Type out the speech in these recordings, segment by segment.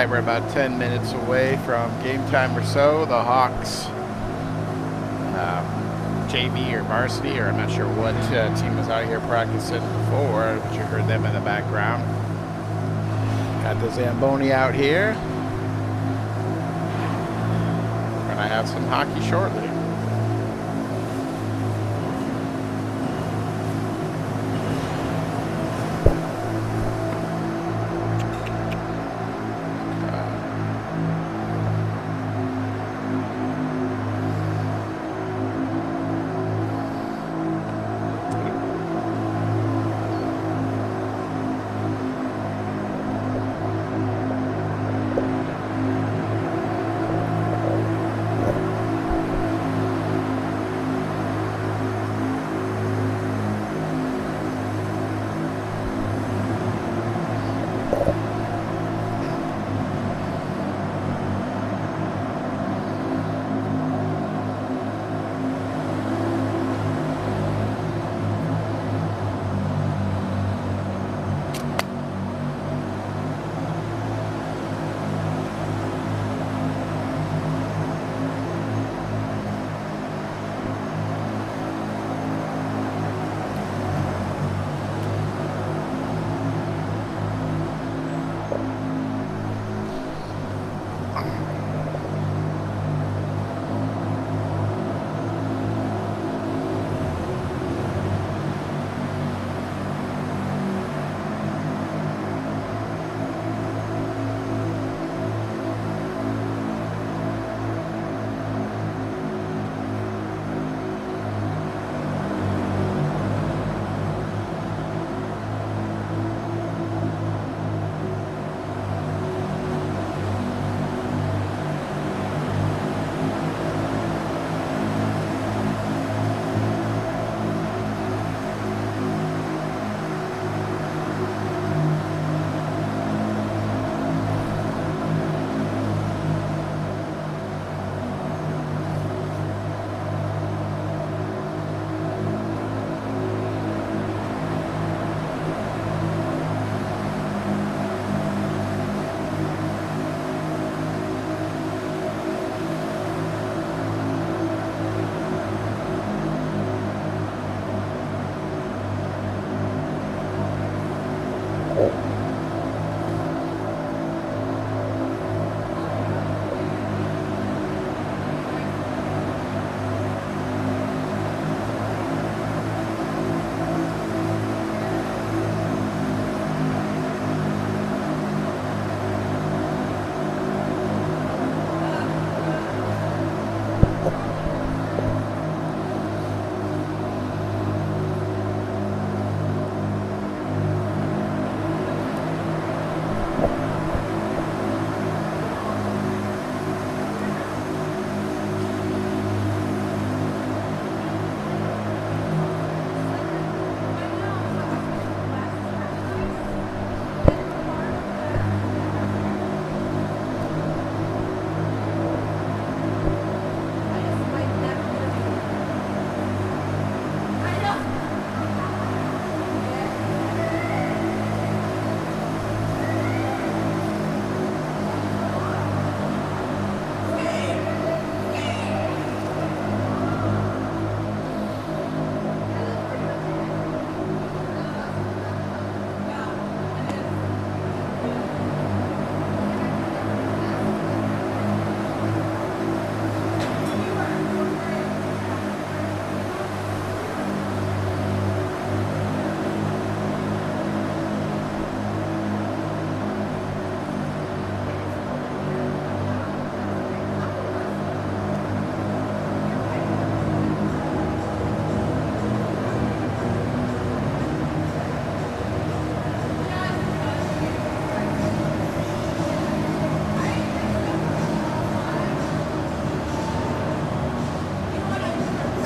right, we're about 10 minutes away from game time or so. The Hawks JV or varsity, or I'm not sure what team was out here practicing before, but you heard them in the background. Got the Zamboni out here. We're going to have some hockey shortly.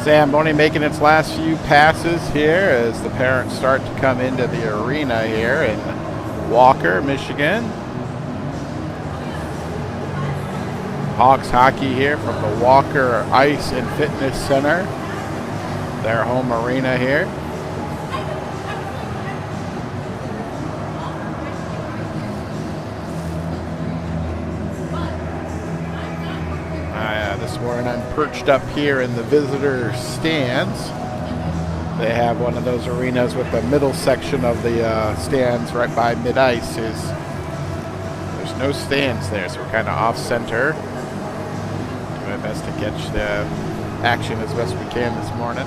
Zamboni making its last few passes here as the parents start to come into the arena here in Walker, Michigan. Hawks hockey here from the Walker Ice and Fitness Center, their home arena here. this morning. I'm perched up here in the visitor stands. They have one of those arenas with the middle section of the stands right by mid-ice. There's no stands there, so we're kind of off-center. Do my best to catch the action as best we can this morning.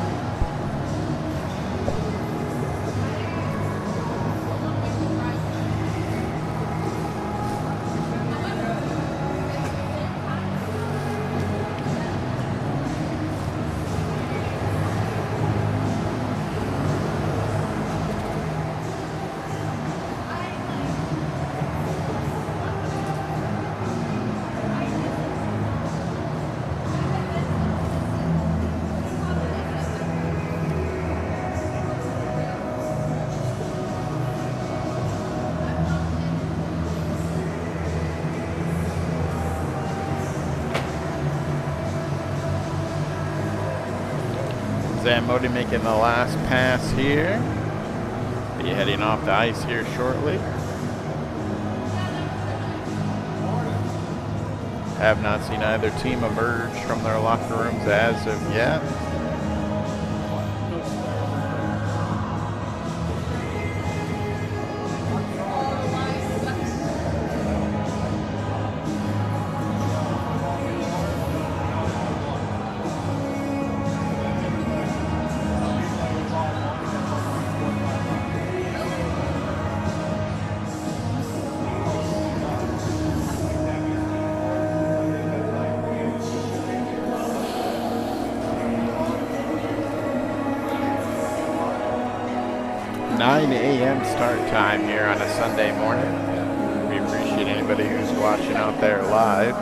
Zamboni making the last pass here. Be heading off the ice here shortly. Have not seen either team emerge from their locker rooms as of yet. Start time here on a Sunday morning. We appreciate anybody who's watching out there live.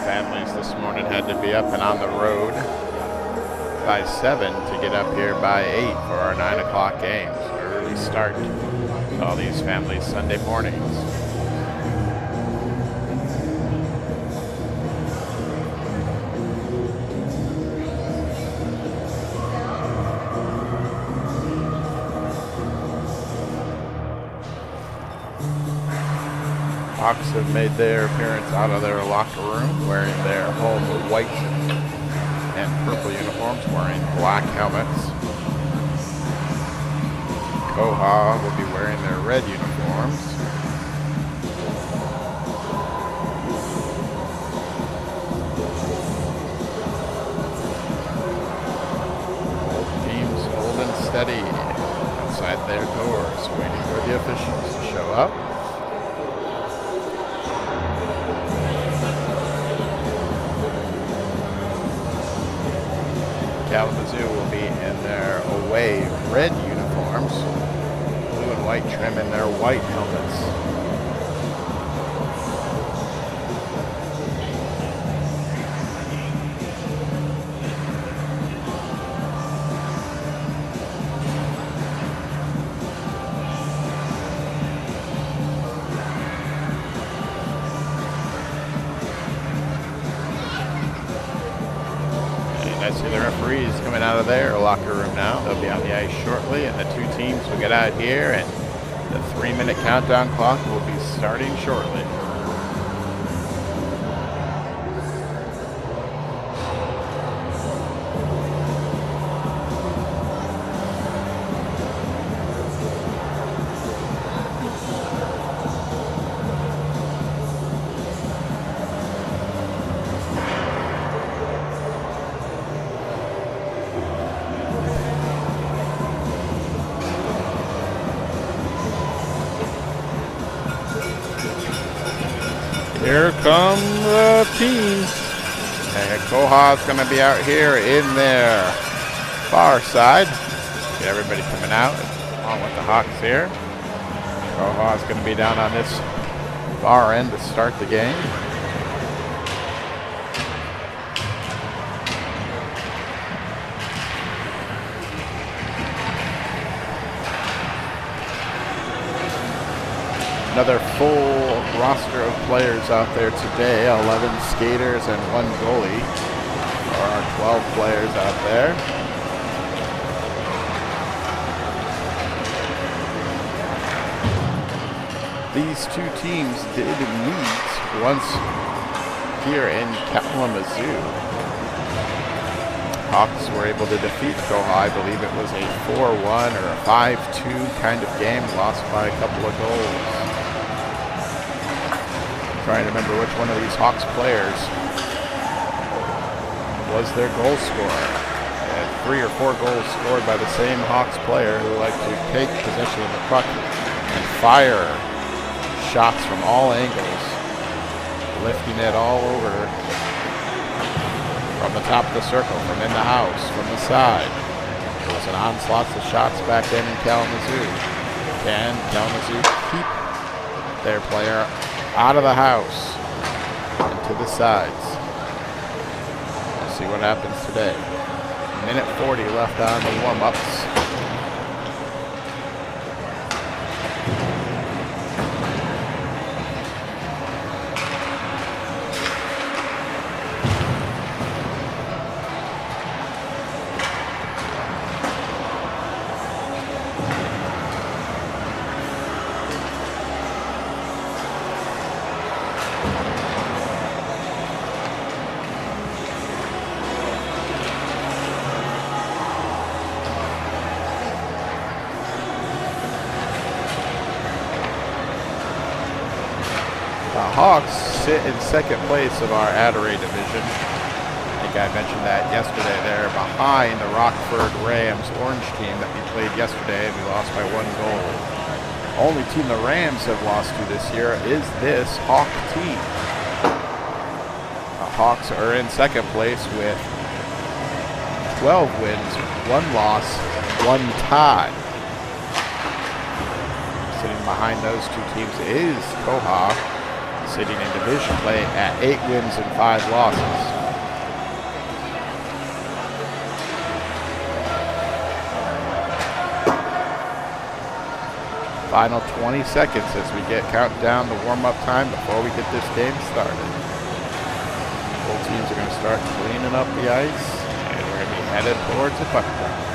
Families this morning had to be up and on the road by 7 to get up here by 8 for our 9 o'clock game. So early start to all these families Sunday mornings. Hawks have made their appearance out of their locker room wearing their home white and purple uniforms, wearing black helmets. KOHA will be wearing their red uniforms. Both teams holding steady outside their doors, waiting for the officials to show up. Kalamazoo will be in their away red uniforms, blue and white trim in their white helmets. I see the referees coming out of their locker room now. They'll be on the ice shortly, and the two teams will get out here, and the 3-minute countdown clock will be starting shortly. Here come the teams. And KOHA is going to be out here in their far side. Get everybody coming out along with the Hawks here. KOHA is going to be down on this far end to start the game. Another full roster of players out there today, 11 skaters and 1 goalie. There are 12 players out there. these two teams did meet once here in Kalamazoo. Hawks were able to defeat KOHA. I believe it was a 4-1 or a 5-2 kind of game, lost by a couple of goals. I'm trying to remember which one of these Hawks players was their goal scorer. They had 3 or 4 goals scored by the same Hawks player who liked to take possession of the puck and fire shots from all angles, lifting it all over from the top of the circle, from in the house, from the side. It was an onslaught of shots back then in Kalamazoo. Can Kalamazoo keep their player out of the house and to the sides? We'll see what happens today. Minute 40 left on the warm-ups. The Hawks sit in second place of our Adelaide division. I think I mentioned that yesterday. They're behind the Rockford Rams orange team that we played yesterday. We lost by 1 goal. Only team the Rams have lost to this year is this Hawk team. The Hawks are in second place with 12 wins, 1 loss, 1 tie. Sitting behind those two teams is KOHA, sitting in division play at 8 wins and 5 losses. Final 20 seconds as we counting down the warm-up time before we get this game started. Both teams are going to start cleaning up the ice, and we're going to be headed towards the puck drop.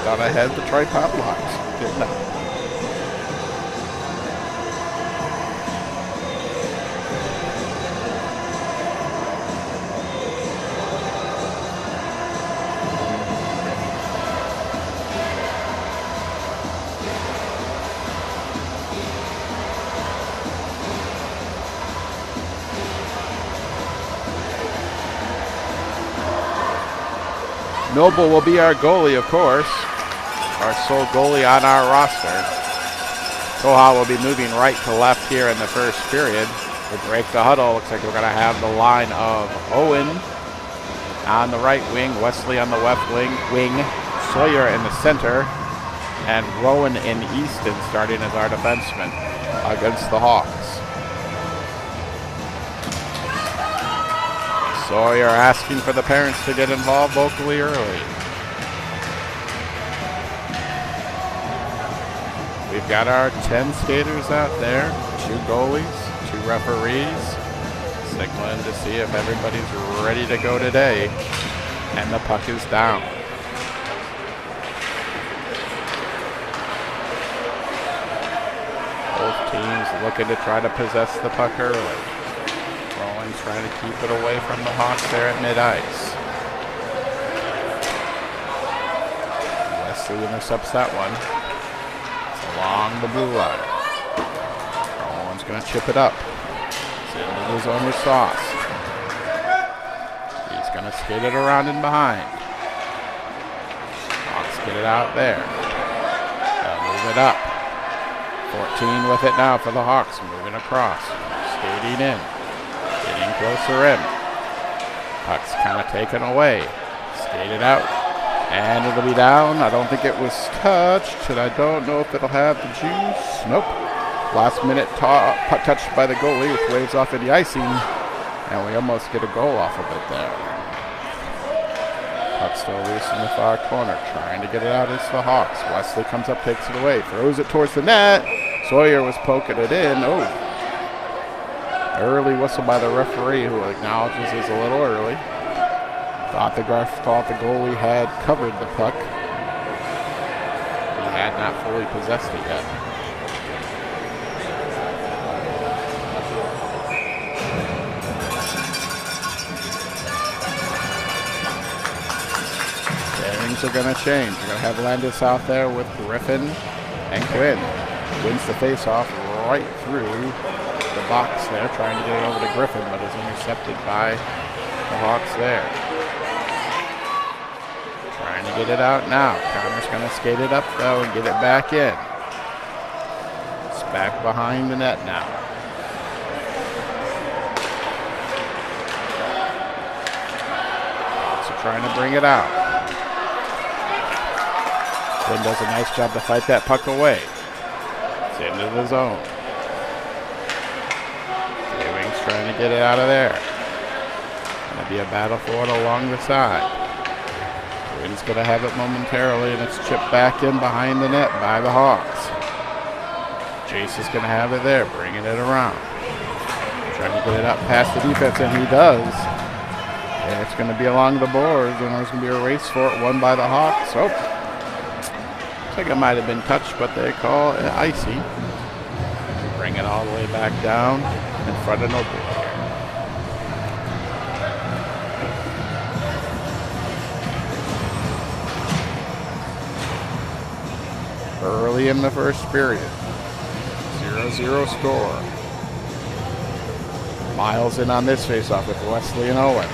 Thought I had the tripod locked. Did not. Noble will be our goalie, of course. Our sole goalie on our roster. KOHA will be moving right to left here in the first period. We'll break the huddle. Looks like we're going to have the line of Owen on the right wing, Wesley on the left wing, Sawyer in the center, and Rowan in Easton starting as our defenseman against the Hawks. Sawyer asking for the parents to get involved locally early. We've got our 10 skaters out there, 2 goalies, 2 referees, signaling to see if everybody's ready to go today, and the puck is down. Both teams looking to try to possess the puck early. Rowan's trying to keep it away from the Hawks there at mid-ice. Wesley intercepts that one. Along the blue line. Rowan's going to chip it up. It's into the zone with Sauce. He's going to skate it around and behind. Hawks get it out there. They'll move it up. 14 with it now for the Hawks. Moving across. Skating in. Getting closer in. Puck's kind of taken away. Skated out. And it'll be down. I don't think it was touched, and I don't know if it'll have the juice. Nope. Last minute touched by the goalie, which waves off of the icing, and we almost get a goal off of it there. Puck still loose in the far corner, trying to get it out is the Hawks. Wesley comes up, takes it away, throws it towards the net. Sawyer was poking it in. Oh, early whistle by the referee, who acknowledges it's a little early. Thought the goalie had covered the puck. He had not fully possessed it yet. Things are going to change. You're going to have Landis out there with Griffin and Quinn. Wins the face-off right through the box there, trying to get it over to Griffin, but is intercepted by the Hawks there. Trying to get it out now. Connor's going to skate it up, though, and get it back in. It's back behind the net now. Hawks are trying to bring it out. Quinn does a nice job to fight that puck away. It's into the zone. Wings trying to get it out of there. Going to be a battle for it along the side. Quinn's going to have it momentarily, and it's chipped back in behind the net by the Hawks. Jace is going to have it there, bringing it around. Trying to get it up past the defense, and he does. And it's going to be along the boards, and there's going to be a race for it, won by the Hawks. Oh. I think it might have been touched, but they call it icy. Bring it all the way back down in front of Noble here. Early in the first period. 0-0 score. Miles in on this faceoff with Wesley and Owen.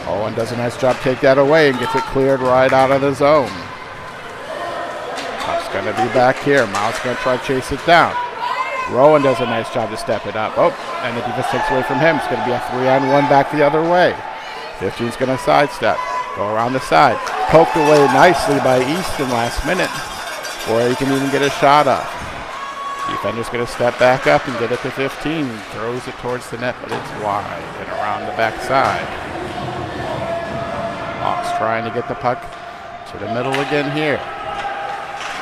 Owen does a nice job, take that away, and gets it cleared right out of the zone. Going to be back here. Miles going to try to chase it down. Rowan does a nice job to step it up. Oh, and the defense takes away from him. It's going to be a 3-on-1 back the other way. 15's going to sidestep. Go around the side. Poked away nicely by Easton last minute, where he can even get a shot up. Defender's going to step back up and get it to 15. Throws it towards the net, but it's wide and around the back side. Hawks trying to get the puck to the middle again here.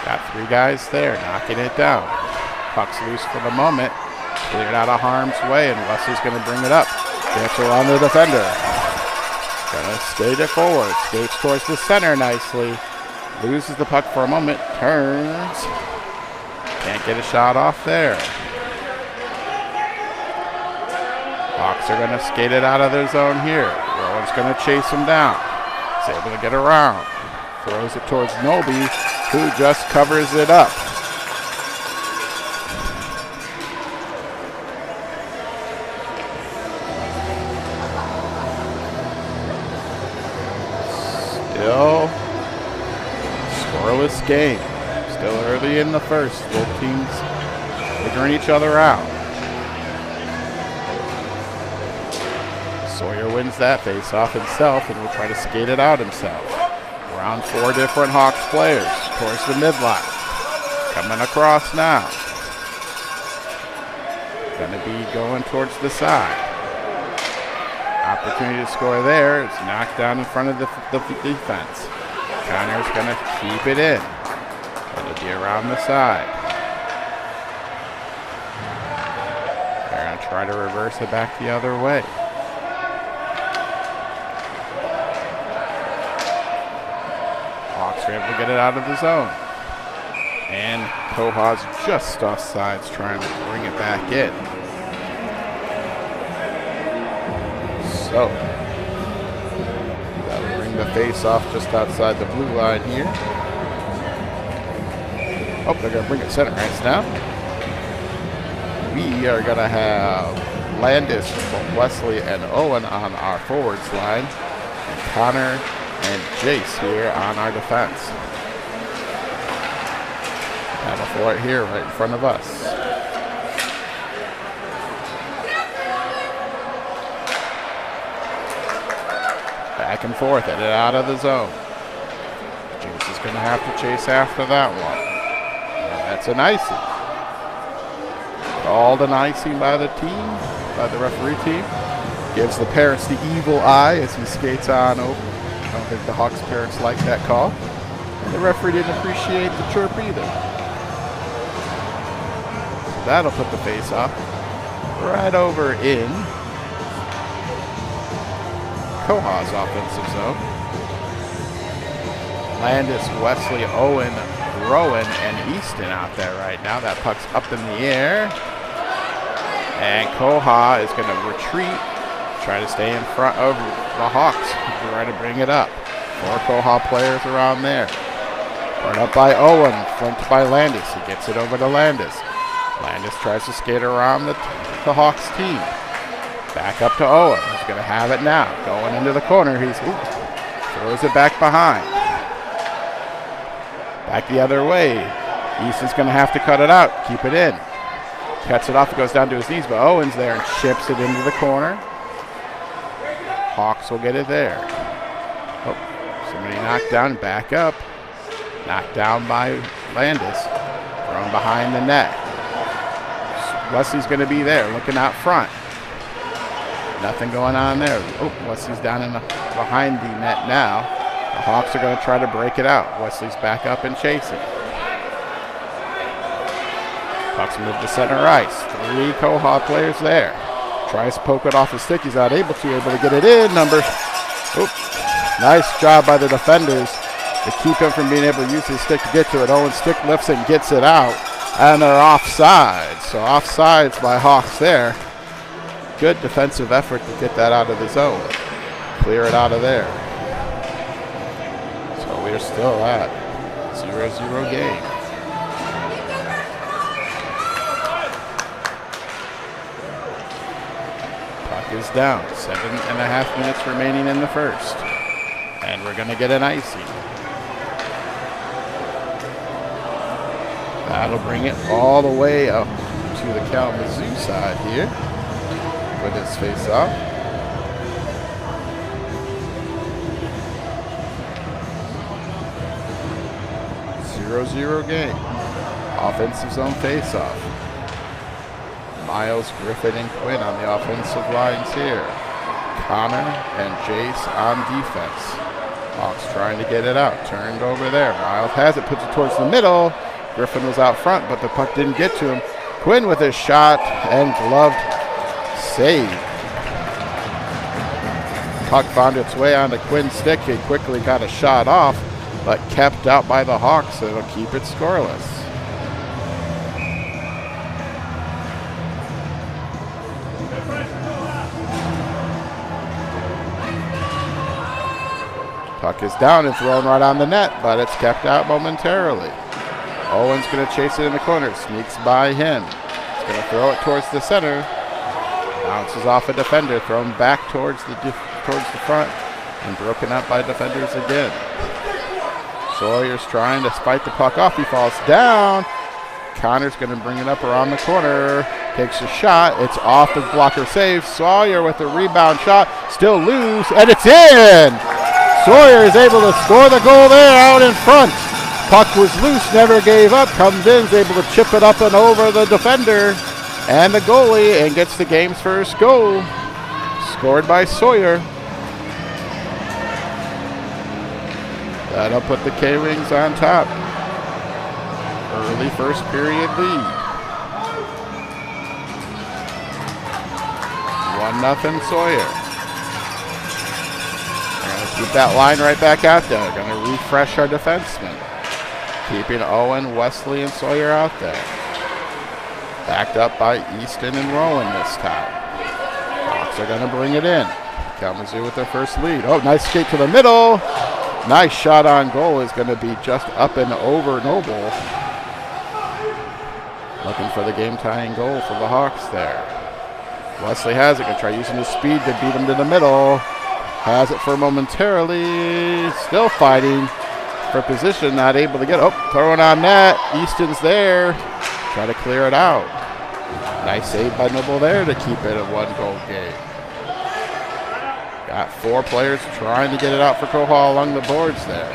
Got three guys there, knocking it down. Puck's loose for the moment. Cleared out of harm's way, and Wesley's going to bring it up. Gets around the defender. Going to skate it forward. Skates towards the center nicely. Loses the puck for a moment. Turns. Can't get a shot off there. Hawks are going to skate it out of their zone here. Rowan's going to chase him down. He's able to get around. Throws it towards Noby, who just covers it up. Still scoreless game. Still early in the first. Both teams figuring each other out. Sawyer wins that face-off himself and will try to skate it out himself. Around four different Hawks players towards the midline. Coming across now. Going to be going towards the side. Opportunity to score there. It's knocked down in front of the defense. Connor's going to keep it in. Going to be around the side. They're going to try to reverse it back the other way. Hawks are able to get it out of the zone. And KOHA's just offsides, trying to bring it back in. So, that'll bring the face off just outside the blue line here. Oh, they're going to bring it center ice now. We are going to have Landis, Wesley, and Owen on our forwards line. And Connor and Jace here on our defense. Battle for it here right in front of us. Back and forth, and out of the zone. Jace is going to have to chase after that one. And that's an icing. Called an icing by the team, by the referee team. Gives the parents the evil eye as he skates on over. I don't think the Hawks parents like that call. And the referee didn't appreciate the chirp either. That'll put the face off right over in KOHA's offensive zone. Landis, Wesley, Owen, Rowan, and Easton out there right now. That puck's up in the air. And KOHA is going to retreat, try to stay in front of the Hawks, try to bring it up. 4 KOHA players around there. Brought up by Owen, flanked by Landis. He gets it over to Landis. Landis tries to skate around the Hawks team. Back up to Owen. He's going to have it now. Going into the corner. He's throws it back behind. Back the other way. Easton's going to have to cut it out. Keep it in. Cuts it off. It goes down to his knees, but Owen's there and chips it into the corner. Hawks will get it there. Oh, somebody knocked down. Back up. Knocked down by Landis. Thrown behind the net. Wesley's going to be there, looking out front. Nothing going on there. Oh, Wesley's down behind the net now. The Hawks are going to try to break it out. Wesley's back up and chasing. Puck's moved to center ice. 3 KOHA players there. Tries to poke it off his stick. He's not able to get it in. Nice job by the defenders to keep him from being able to use his stick to get to it. Owen's stick lifts and gets it out. And they're offside. So offsides by Hawks there. Good defensive effort to get that out of the zone. Clear it out of there. So we're still at 0-0 game. Puck is down. 7.5 minutes remaining in the first. And we're going to get an icing. That'll bring it all the way up to the Kalamazoo side here. With his face off. Zero game. Offensive zone face-off. Miles, Griffin, and Quinn on the offensive lines here. Connor and Jace on defense. Hawks trying to get it out. Turned over there. Miles has it, puts it towards the middle. Griffin was out front, but the puck didn't get to him. Quinn with his shot and gloved save. Puck found its way onto Quinn's stick. He quickly got a shot off, but kept out by the Hawks, so it'll keep it scoreless. Puck is down and thrown right on the net, but it's kept out momentarily. Owen's going to chase it in the corner. Sneaks by him. He's going to throw it towards the center. Bounces off a defender. Thrown back towards the front. And broken up by defenders again. Sawyer's trying to fight the puck off. He falls down. Connor's going to bring it up around the corner. Takes a shot. It's off the blocker save. Sawyer with a rebound shot. Still loose. And it's in! Sawyer is able to score the goal there out in front. Puck was loose, never gave up, comes in, is able to chip it up and over the defender and the goalie and gets the game's first goal. Scored by Sawyer. That'll put the K-Wings on top. Early first period lead. 1-0 Sawyer. We're going to keep that line right back out there. We're going to refresh our defensemen. Keeping Owen, Wesley, and Sawyer out there. Backed up by Easton and Rowan this time. Hawks are going to bring it in. Kalamazoo with their first lead. Oh, nice skate to the middle. Nice shot on goal is going to be just up and over Noble. Looking for the game-tying goal for the Hawks there. Wesley has it. Going to try using his speed to beat him to the middle. Has it for momentarily. Still fighting for position, not able to get it. Oh, throwing on net. Easton's there. Try to clear it out. Nice save by Noble there to keep it a 1-goal game. Got 4 players trying to get it out for KOHA along the boards there.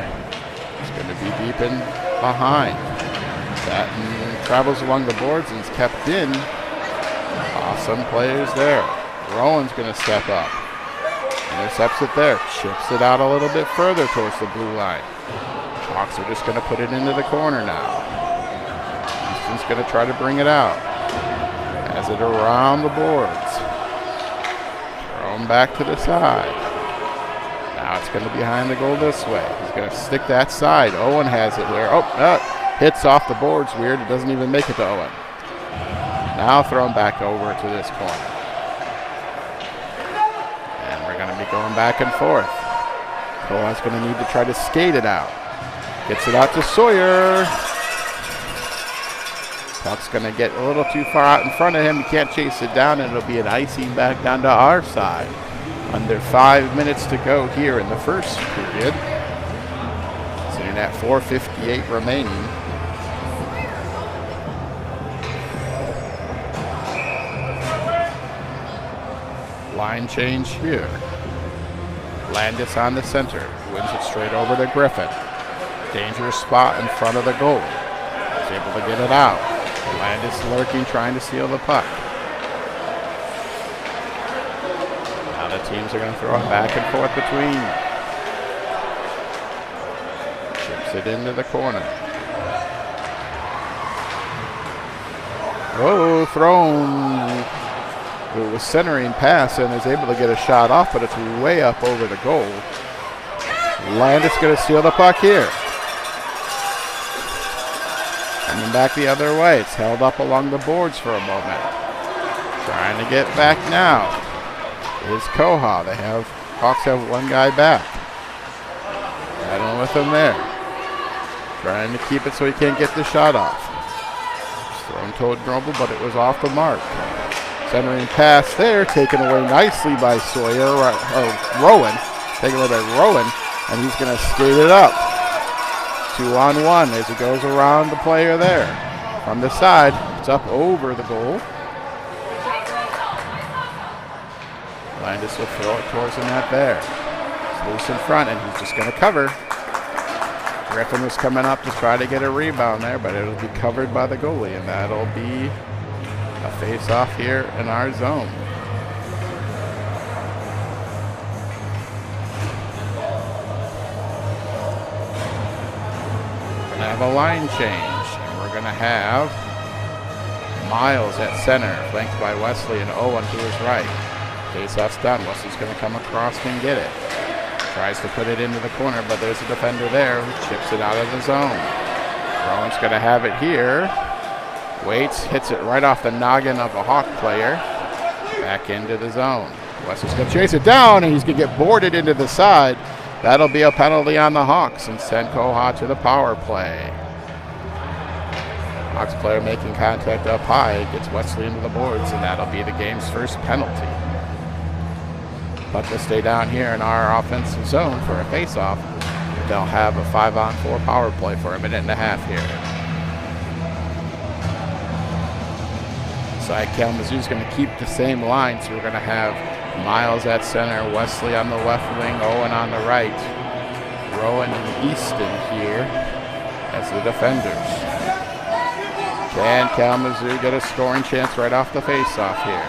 It's going to be deep in behind. That travels along the boards and is kept in. Awesome players there. Rowan's going to step up. Intercepts it there. Chips it out a little bit further towards the blue line. Hawks are just going to put it into the corner now. Houston's going to try to bring it out. it around the boards. Thrown back to the side. Now it's going to be behind the goal this way. He's going to stick that side. Owen has it here. Oh, hits off the boards. Weird. It doesn't even make it to Owen. Now thrown back over to this corner. And we're going to be going back and forth. KOHA's going to need to try to skate it out. Gets it out to Sawyer. Puck's going to get a little too far out in front of him. He can't chase it down, and it'll be an icing back down to our side. Under 5 minutes to go here in the first period. Sitting at 4:58 remaining. Line change here. Landis on the center. Wins it straight over to Griffin. Dangerous spot in front of the goal. He's able to get it out. Landis lurking, trying to steal the puck. Now the teams are going to throw it back and forth between. Chips it into the corner. Oh, thrown. It was centering pass and is able to get a shot off, but it's way up over the goal. Landis going to steal the puck here. Coming back the other way. It's held up along the boards for a moment. Trying to get back now is KOHA. Hawks have one guy back. Battling with him there. Trying to keep it so he can't get the shot off. Thrown toward Noble, but it was off the mark. Centering pass there, taken away nicely by Sawyer, Rowan. Taken away by Rowan, and he's going to skate it up. 2-on-1 as he goes around the player there. From the side, it's up over the goal. Landis will throw it towards the net there. It's loose in front, and he's just going to cover. Griffin was coming up to try to get a rebound there, but it'll be covered by the goalie, and that'll be a face-off here in our zone. We're going to have a line change, and we're going to have Miles at center, flanked by Wesley and Owen to his right. Face-off's done. Wesley's going to come across and get it. Tries to put it into the corner, but there's a defender there who chips it out of the zone. Rowan's going to have it here. Waits, hits it right off the noggin of a Hawk player. Back into the zone. Wesley's going to chase it down, and he's going to get boarded into the side. That'll be a penalty on the Hawks and send KOHA to the power play. Hawks player making contact up high, gets Wesley into the boards, and that'll be the game's first penalty. But they'll stay down here in our offensive zone for a face-off. They'll have a 5-on-4 power play for a minute and a half here. Side Kalamazoo's going to keep the same line, so we're going to have Miles at center, Wesley on the left wing, Owen on the right, Rowan and Easton here as the defenders. Can Kalamazoo get a scoring chance right off the face-off here?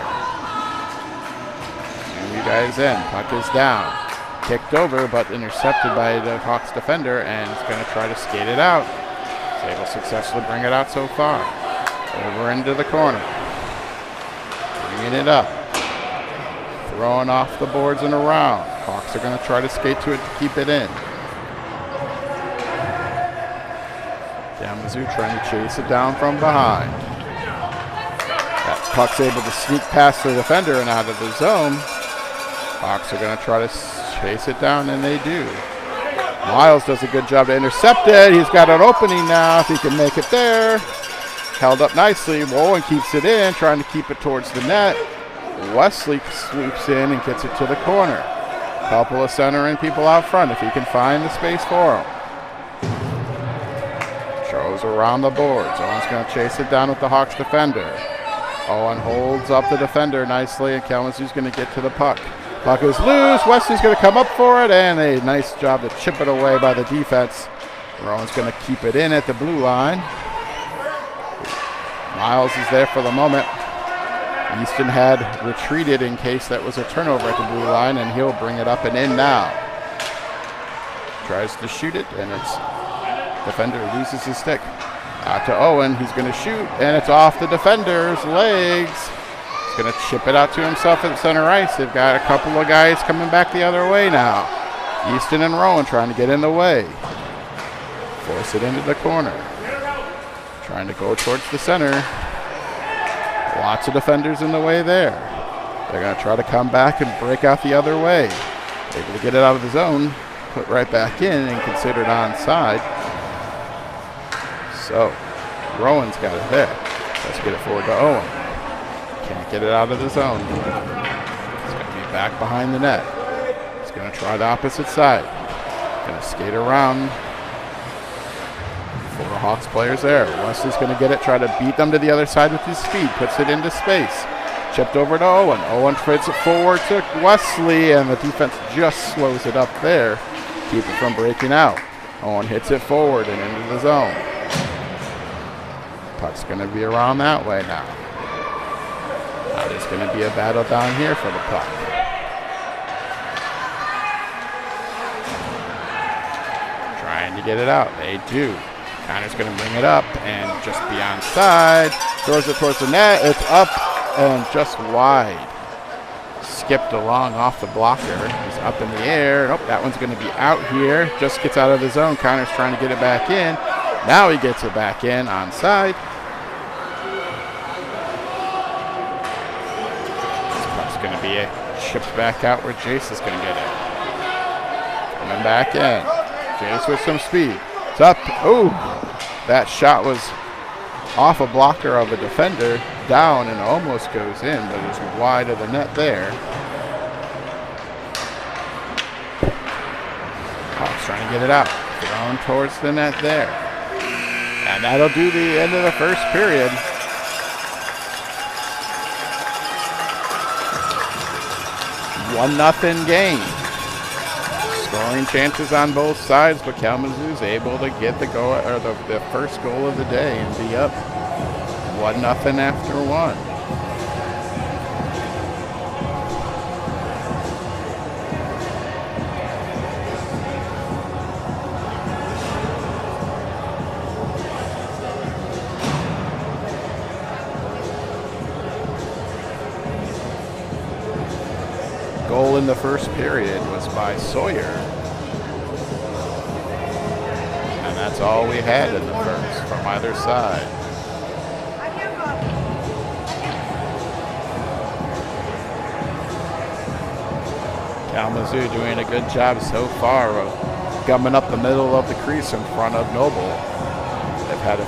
You guys in. Puck is down. Kicked over, but intercepted by the Hawks defender, and he's going to try to skate it out. He's able to successfully bring it out so far. Over into the corner. Bringing it up. Throwing off the boards and around. Hawks are going to try to skate to it to keep it in. Kalamazoo trying to chase it down from behind. That puck's able to sneak past the defender and out of the zone. Hawks are going to try to chase it down, and they do. Miles does a good job to intercept it. He's got an opening now if he can make it there. Held up nicely. Owen keeps it in, trying to keep it towards the net. Wesley swoops in and gets it to the corner. Couple of centering people out front if he can find the space for him. Throws around the boards. Owen's going to chase it down with the Hawks defender. Owen holds up the defender nicely, and Kalamazoo's going to get to the puck. Puck is loose. Wesley's going to come up for it, and a nice job to chip it away by the defense. Rowan's going to keep it in at the blue line. Miles is there for the moment. Easton had retreated in case that was a turnover at the blue line, and he'll bring it up and in now. Tries to shoot it, and it's defender loses his stick. Out to Owen. He's going to shoot, and it's off the defender's legs. He's going to chip it out to himself at center ice. They've got a couple of guys coming back the other way now. Easton and Rowan trying to get in the way. Force it into the corner. Trying to go towards the center. Lots of defenders in the way there. They're going to try to come back and break out the other way. Able to get it out of the zone, put right back in and considered onside. So, Rowan's got it there. Let's get it forward to Owen. Can't get it out of the zone. It's going to be back behind the net. He's going to try the opposite side. Going to skate around. 4 Hawks players there. Wesley's going to get it, try to beat them to the other side with his speed. Puts it into space. Chipped over to Owen. Owen trades it forward to Wesley, and the defense just slows it up there. Keep it from breaking out. Owen hits it forward and into the zone. Puck's going to be around that way now. Now there's going to be a battle down here for the puck. Trying to get it out. They do. Connor's going to bring it up and just be onside. Throws it towards the net. It's up and just wide. Skipped along off the blocker. He's up in the air. Nope, that one's going to be out here. Just gets out of the zone. Connor's trying to get it back in. Now he gets it back in onside. This puck's going to be chipped back out where Jace is going to get it. Coming back in. Jace with some speed. It's up. Ooh, that shot was off a blocker of a defender, down and almost goes in, but it's wide of the net there. Hawks trying to get it out. Thrown towards the net there. And that'll do the end of the first period. One nothing game. Scoring chances on both sides, but Kalamazoo's able to get the first goal of the day and be up 1-0 after 1. Goal in the first period was by Sawyer. And that's all we had in the first from either side. Kalamazoo doing a good job so far of gumming up the middle of the crease in front of Noble. They've had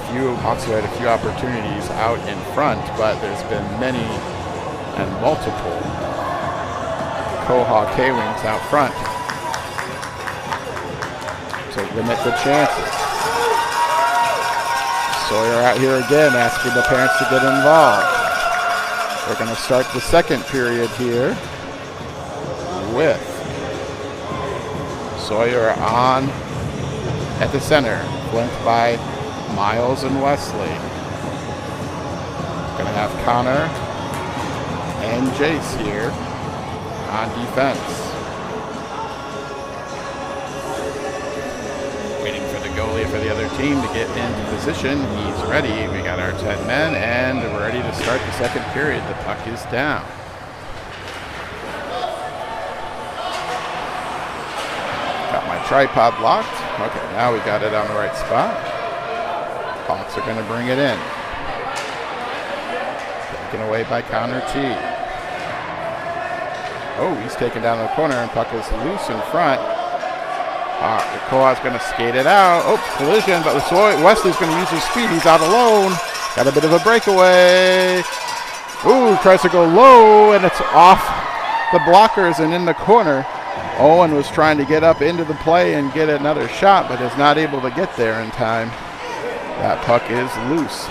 Hawks have had a few opportunities out in front, but there's been many and multiple KOHA K-Wings out front to limit the chances. Sawyer out here again asking the parents to get involved. We're going to start the second period here with Sawyer on at the center, flanked by Miles and Wesley. Going to have Connor and Jace here on defense. Waiting for the goalie for the other team to get into position. He's ready. We got our 10 men, and we're ready to start the second period. The puck is down. Got my tripod locked. Okay, now we got it on the right spot. Hawks are going to bring it in. Taken away by Connor T. Oh, he's taken down the corner, and puck is loose in front. The KOHA's going to skate it out. Oh, collision, but Wesley's going to use his speed. He's out alone. Got a bit of a breakaway. Ooh, tries to go low, and it's off the blockers and in the corner. Owen was trying to get up into the play and get another shot, but is not able to get there in time. That puck is loose.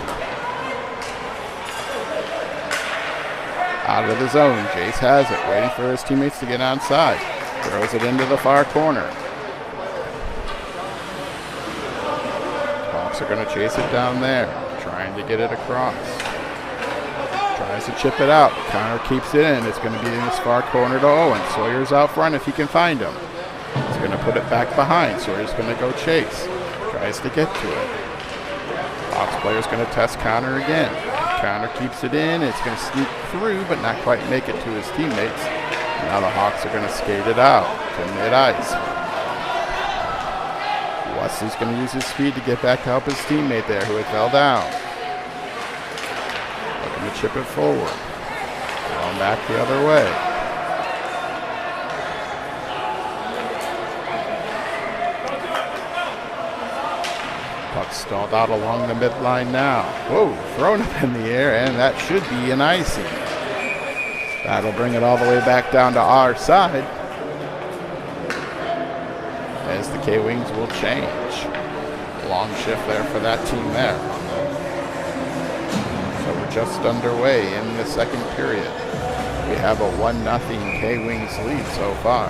Out of the zone. Jace has it, waiting for his teammates to get onside. Throws it into the far corner. Hawks are going to chase it down there, trying to get it across. Tries to chip it out. Connor keeps it in. It's going to be in this far corner to Owen. Sawyer's out front if he can find him. He's going to put it back behind. Sawyer's going to go chase. Tries to get to it. Hawks player's going to test Connor again. Connor keeps it in. It's going to sneak through, but not quite make it to his teammates. Now the Hawks are going to skate it out to mid-ice. Wesley's going to use his speed to get back to help his teammate there who had fell down. Looking to chip it forward. Going back the other way. Puck stalled out along the midline now. Whoa, thrown up in the air, and that should be an icing. That'll bring it all the way back down to our side, as the K-Wings will change. Long shift there for that team there. So we're just underway in the second period. We have a 1-0 K-Wings lead so far.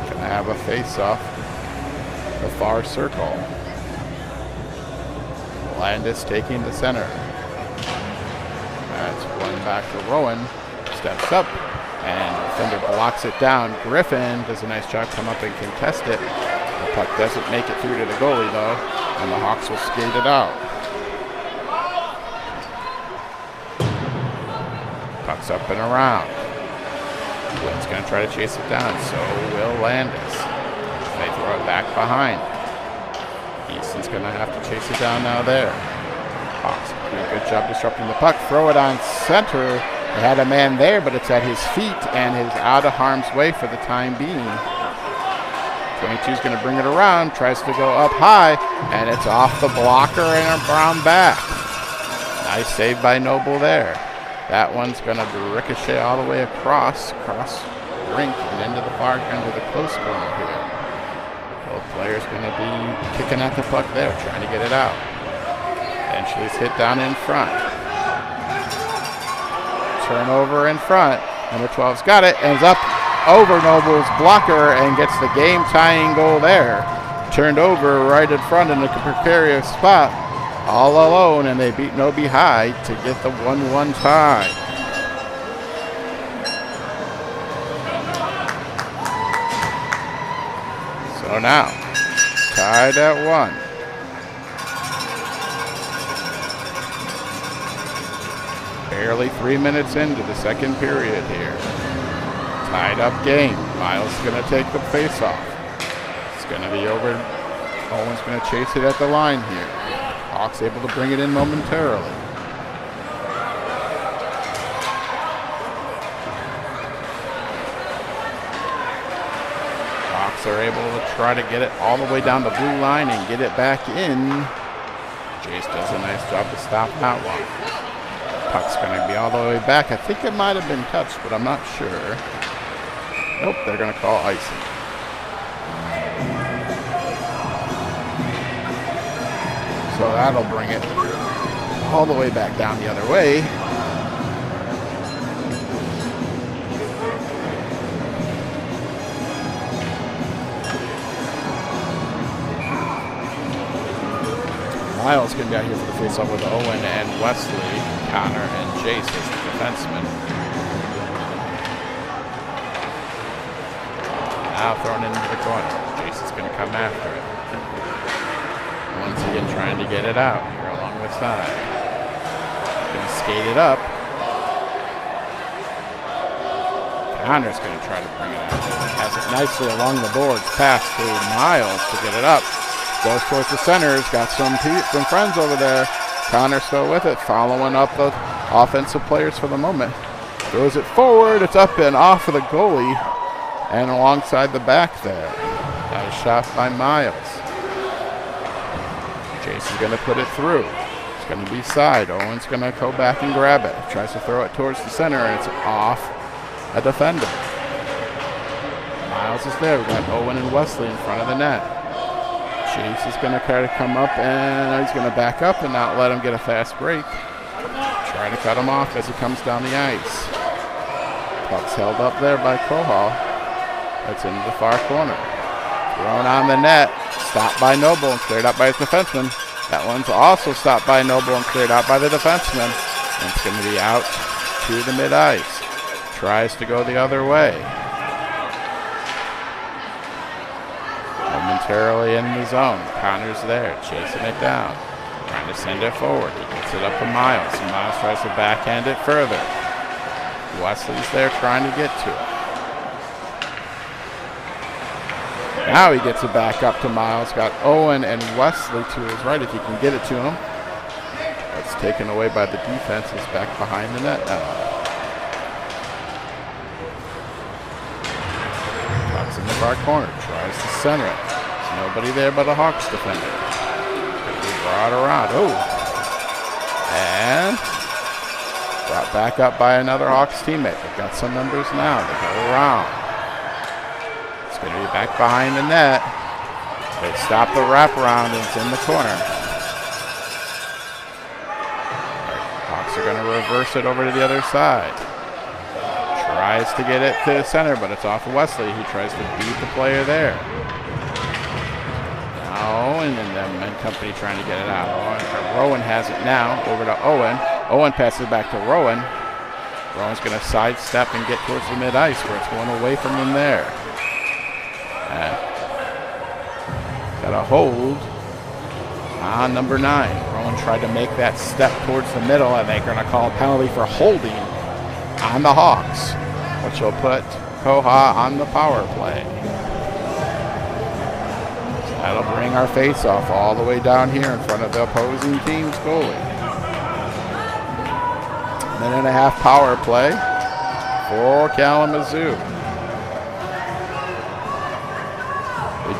Gonna have a face-off the far circle. Landis taking the center. That's one back to Rowan. Steps up, and the defender blocks it down. Griffin does a nice job, come up and contest it. The puck doesn't make it through to the goalie, though, and the Hawks will skate it out. Puck's up and around. Wynn's going to try to chase it down, so will Landis. They throw it back behind. Easton's going to have to chase it down now there. Hawks do a good job disrupting the puck. Throw it on center. They had a man there, but it's at his feet and is out of harm's way for the time being. 22's going to bring it around, tries to go up high, and it's off the blocker and around back. Nice save by Noble there. That one's going to ricochet all the way across rink and into the far end of the close corner here. Both players going to be kicking at the puck there, trying to get it out. Eventually it's hit down in front. Turnover in front. Number 12's got it, ends up over Noble's blocker and gets the game-tying goal there. Turned over right in front in a precarious spot, all alone, and they beat Nobe High to get the 1-1 tie. So now, tied at 1. Barely 3 minutes into the second period here. Tied up game. Miles is going to take the face-off. It's going to be over. Owen's going to chase it at the line here. Hawks able to bring it in momentarily. Hawks are able to try to get it all the way down the blue line and get it back in. Jace does a nice job to stop that one. Puck's going to be all the way back. I think it might have been touched, but I'm not sure. Nope, they're going to call icing. So that'll bring it all the way back down the other way. Miles going to be out here for the face-off with Owen and Wesley, Connor and Jace as the defensemen. Now thrown into the corner. Jace is going to come after it. Once again trying to get it out here along the side. Going to skate it up. Connor's going to try to bring it out. Has it nicely along the boards, pass to Miles to get it up. Goes towards the center. He's got some friends over there. Connor still with it, following up the offensive players for the moment. Throws it forward. It's up and off of the goalie and alongside the back there. Nice shot by Miles. Jason's going to put it through. It's going to be side. Owen's going to go back and grab it. Tries to throw it towards the center, and it's off a defender. Miles is there. We've got Owen and Wesley in front of the net. Chase is going to try to come up, and he's going to back up and not let him get a fast break. Try to cut him off as he comes down the ice. Puck's held up there by KOHA. That's into the far corner. Thrown on the net. Stopped by Noble and cleared out by his defenseman. That one's also stopped by Noble and cleared out by the defenseman. And it's going to be out to the mid-ice. Tries to go the other way. Momentarily in the zone. Connor's there, chasing it down. Trying to send it forward. He gets it up to Miles. Miles tries to backhand it further. Wesley's there trying to get to it. Now he gets it back up to Miles. Got Owen and Wesley to his right if he can get it to him. That's taken away by the defense. He's back behind the net now. Tucks in the far corner. Tries to center it. There's nobody there but a Hawks defender. Brought around. Oh. And brought back up by another Hawks teammate. They've got some numbers now. They go around. It's going to be back behind the net. They stop the wraparound and it's in the corner. Hawks are going to reverse it over to the other side. Tries to get it to the center, but it's off of Wesley. He tries to beat the player there. Owen and then Men Company trying to get it out. Rowan has it now. Over to Owen. Owen passes back to Rowan. Rowan's going to sidestep and get towards the mid-ice where it's going away from him there. Got a hold on number 9. Rowan tried to make that step towards the middle, and they're going to call a penalty for holding on the Hawks, which will put KOHA on the power play. That'll bring our face-off all the way down here in front of the opposing team's goalie. Minute and a half power play for Kalamazoo.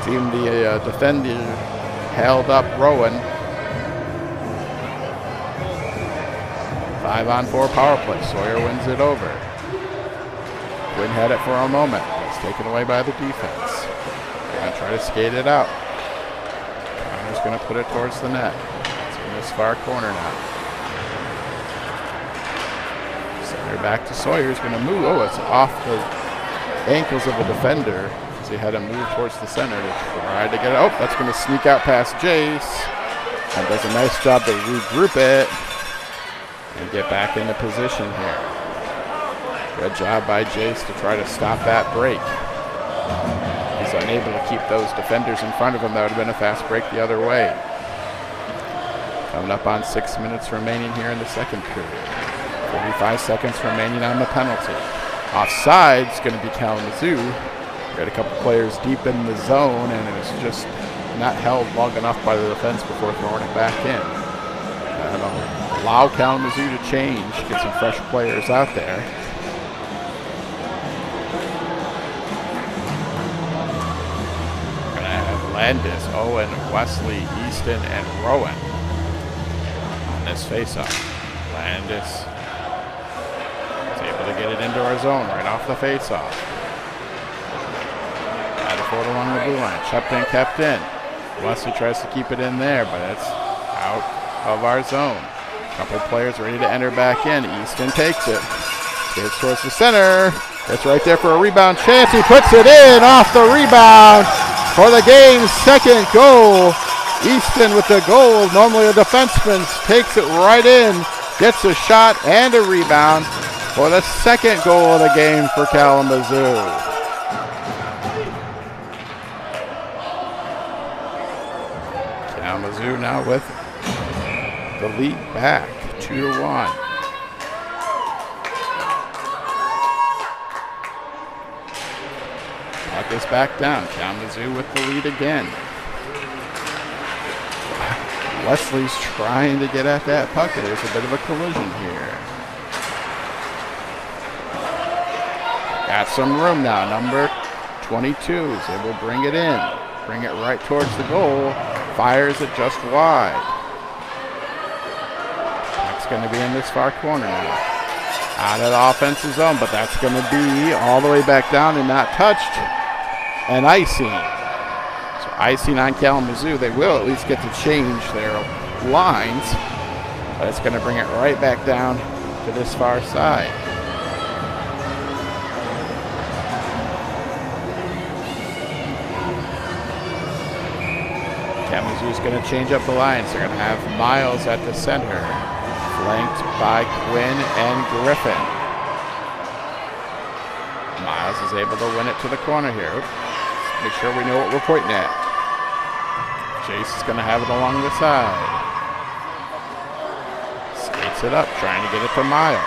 The defender held up Rowan. 5-on-4 power play. Sawyer wins it over. Quinn had it for a moment. It's taken away by the defense. They're going to try to skate it out. Connor's going to put it towards the net. It's in this far corner now. Center back to Sawyer. He's going to move. Oh, it's off the ankles of the defender. So he had to move towards the center to try to get it. Oh, that's going to sneak out past Jace. And does a nice job to regroup it and get back into position here. Good job by Jace to try to stop that break. He's unable to keep those defenders in front of him. That would have been a fast break the other way. Coming up on 6 minutes remaining here in the second period. 45 seconds remaining on the penalty. Offside is going to be Kalamazoo. Got a couple players deep in the zone, and it was just not held long enough by the defense before throwing it back in. That'll allow Kalamazoo to change, get some fresh players out there. We're going to have Landis, Owen, Wesley, Easton, and Rowan on this face-off. Landis is able to get it into our zone right off the face-off. Forward along the blue line. Kept in. Wesley tries to keep it in there, but it's out of our zone. A couple players ready to enter back in. Easton takes it. Skates towards the center. It's right there for a rebound chance. He puts it in off the rebound for the game's second goal. Easton with the goal. Normally a defenseman takes it right in. Gets a shot and a rebound for the second goal of the game for Kalamazoo. Kalamazoo now with the lead back, 2-1. Puck is back down. Kalamazoo with the lead again. Wesley's trying to get at that puck. There's a bit of a collision here. Got some room now. Number 22 is able to bring it in. Bring it right towards the goal. Fires it just wide. Puck's going to be in this far corner now. Out of the offensive zone, but that's going to be all the way back down and not touched. And icing. So icing on Kalamazoo. They will at least get to change their lines, but it's going to bring it right back down to this far side. Kalamazoo's going to change up the lines. They're going to have Miles at the center, flanked by Quinn and Griffin. Miles is able to win it to the corner here. Oops. Make sure we know what we're pointing at. Jace is going to have it along the side. Gets it up, trying to get it to Miles.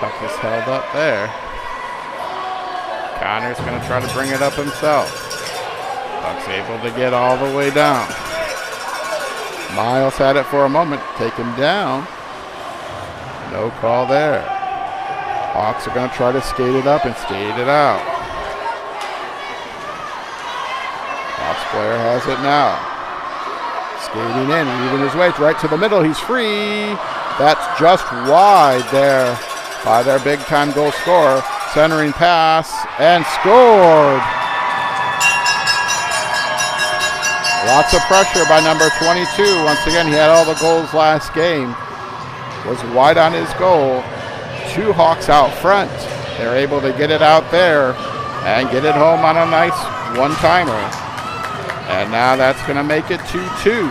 Puck is held up there. Connor's going to try to bring it up himself. Puck's able to get all the way down. Miles had it for a moment, taken down. No call there. Hawks are going to try to skate it up and skate it out. Hawks player has it now. Skating in, weaving his way right to the middle. He's free. That's just wide there by their big-time goal scorer. Centering pass and scored. Lots of pressure by number 22. Once again, he had all the goals last game. Was wide on his goal. 2 Hawks out front. They're able to get it out there and get it home on a nice one-timer. And now that's going to make it 2-2.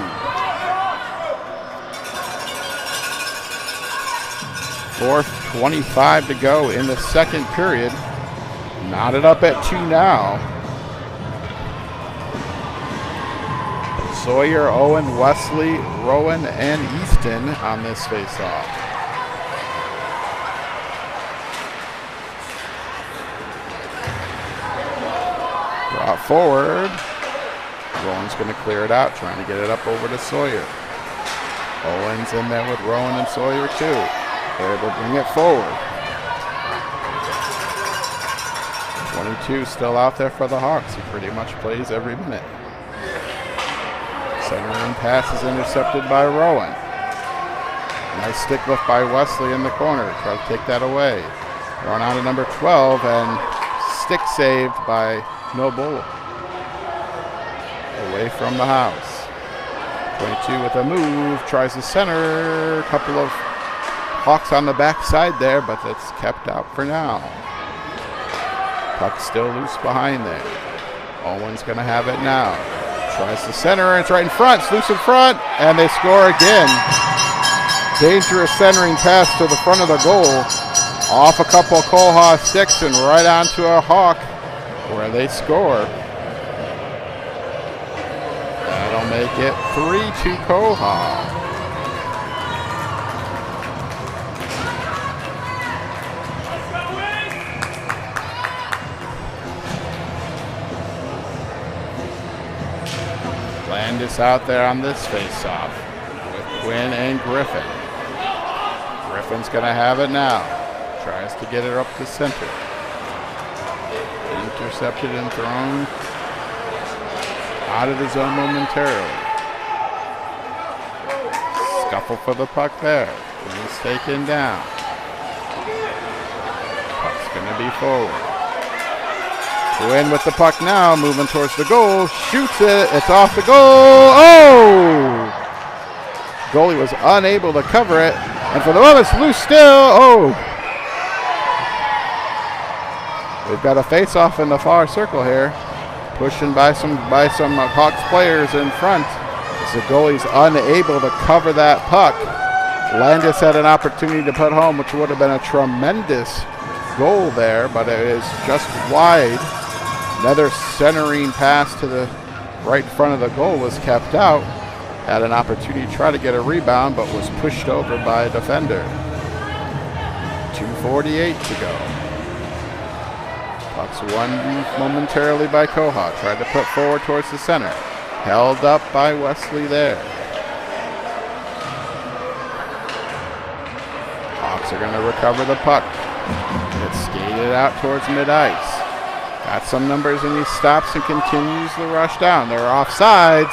4:25 to go in the second period. Knotted up at 2 now. Sawyer, Owen, Wesley, Rowan, and Easton on this face-off. Brought forward. Rowan's going to clear it out, trying to get it up over to Sawyer. Owen's in there with Rowan and Sawyer too. They're able to bring it forward. 22 still out there for the Hawks. He pretty much plays every minute. Centering pass is intercepted by Rowan. Nice stick lift by Wesley in the corner. Try to take that away. Run out of number 12 and stick saved by Noble. Away from the house. 22 with a move. Tries to center. A couple of Hawks on the backside there, but that's kept out for now. Puck still loose behind there. Owen's going to have it now. Tries to center, and it's right in front. It's loose in front, and they score again. Dangerous centering pass to the front of the goal. Off a couple of KOHA sticks and right onto a Hawk where they score. That'll make it 3-2 KOHA. Landis out there on this face-off with Quinn and Griffin. Griffin's going to have it now. Tries to get it up the center. Intercepted and thrown out of the zone momentarily. Scuffle for the puck there. Quinn's taken down. Puck's going to be forward. Quinn with the puck now, moving towards the goal, shoots it, it's off the goal, oh! Goalie was unable to cover it, and for the moment it's loose still, oh! We've got a face-off in the far circle here, pushing by some Hawks players in front, as the goalie's unable to cover that puck. Landis had an opportunity to put home, which would have been a tremendous goal there, but it is just wide. Another centering pass to the right front of the goal was kept out. Had an opportunity to try to get a rebound, but was pushed over by a defender. 2:48 to go. Puck's won momentarily by KOHA. Tried to put forward towards the center. Held up by Wesley there. Hawks are going to recover the puck. It's skated out towards mid-ice. Got some numbers, and he stops and continues the rush down. They're offsides,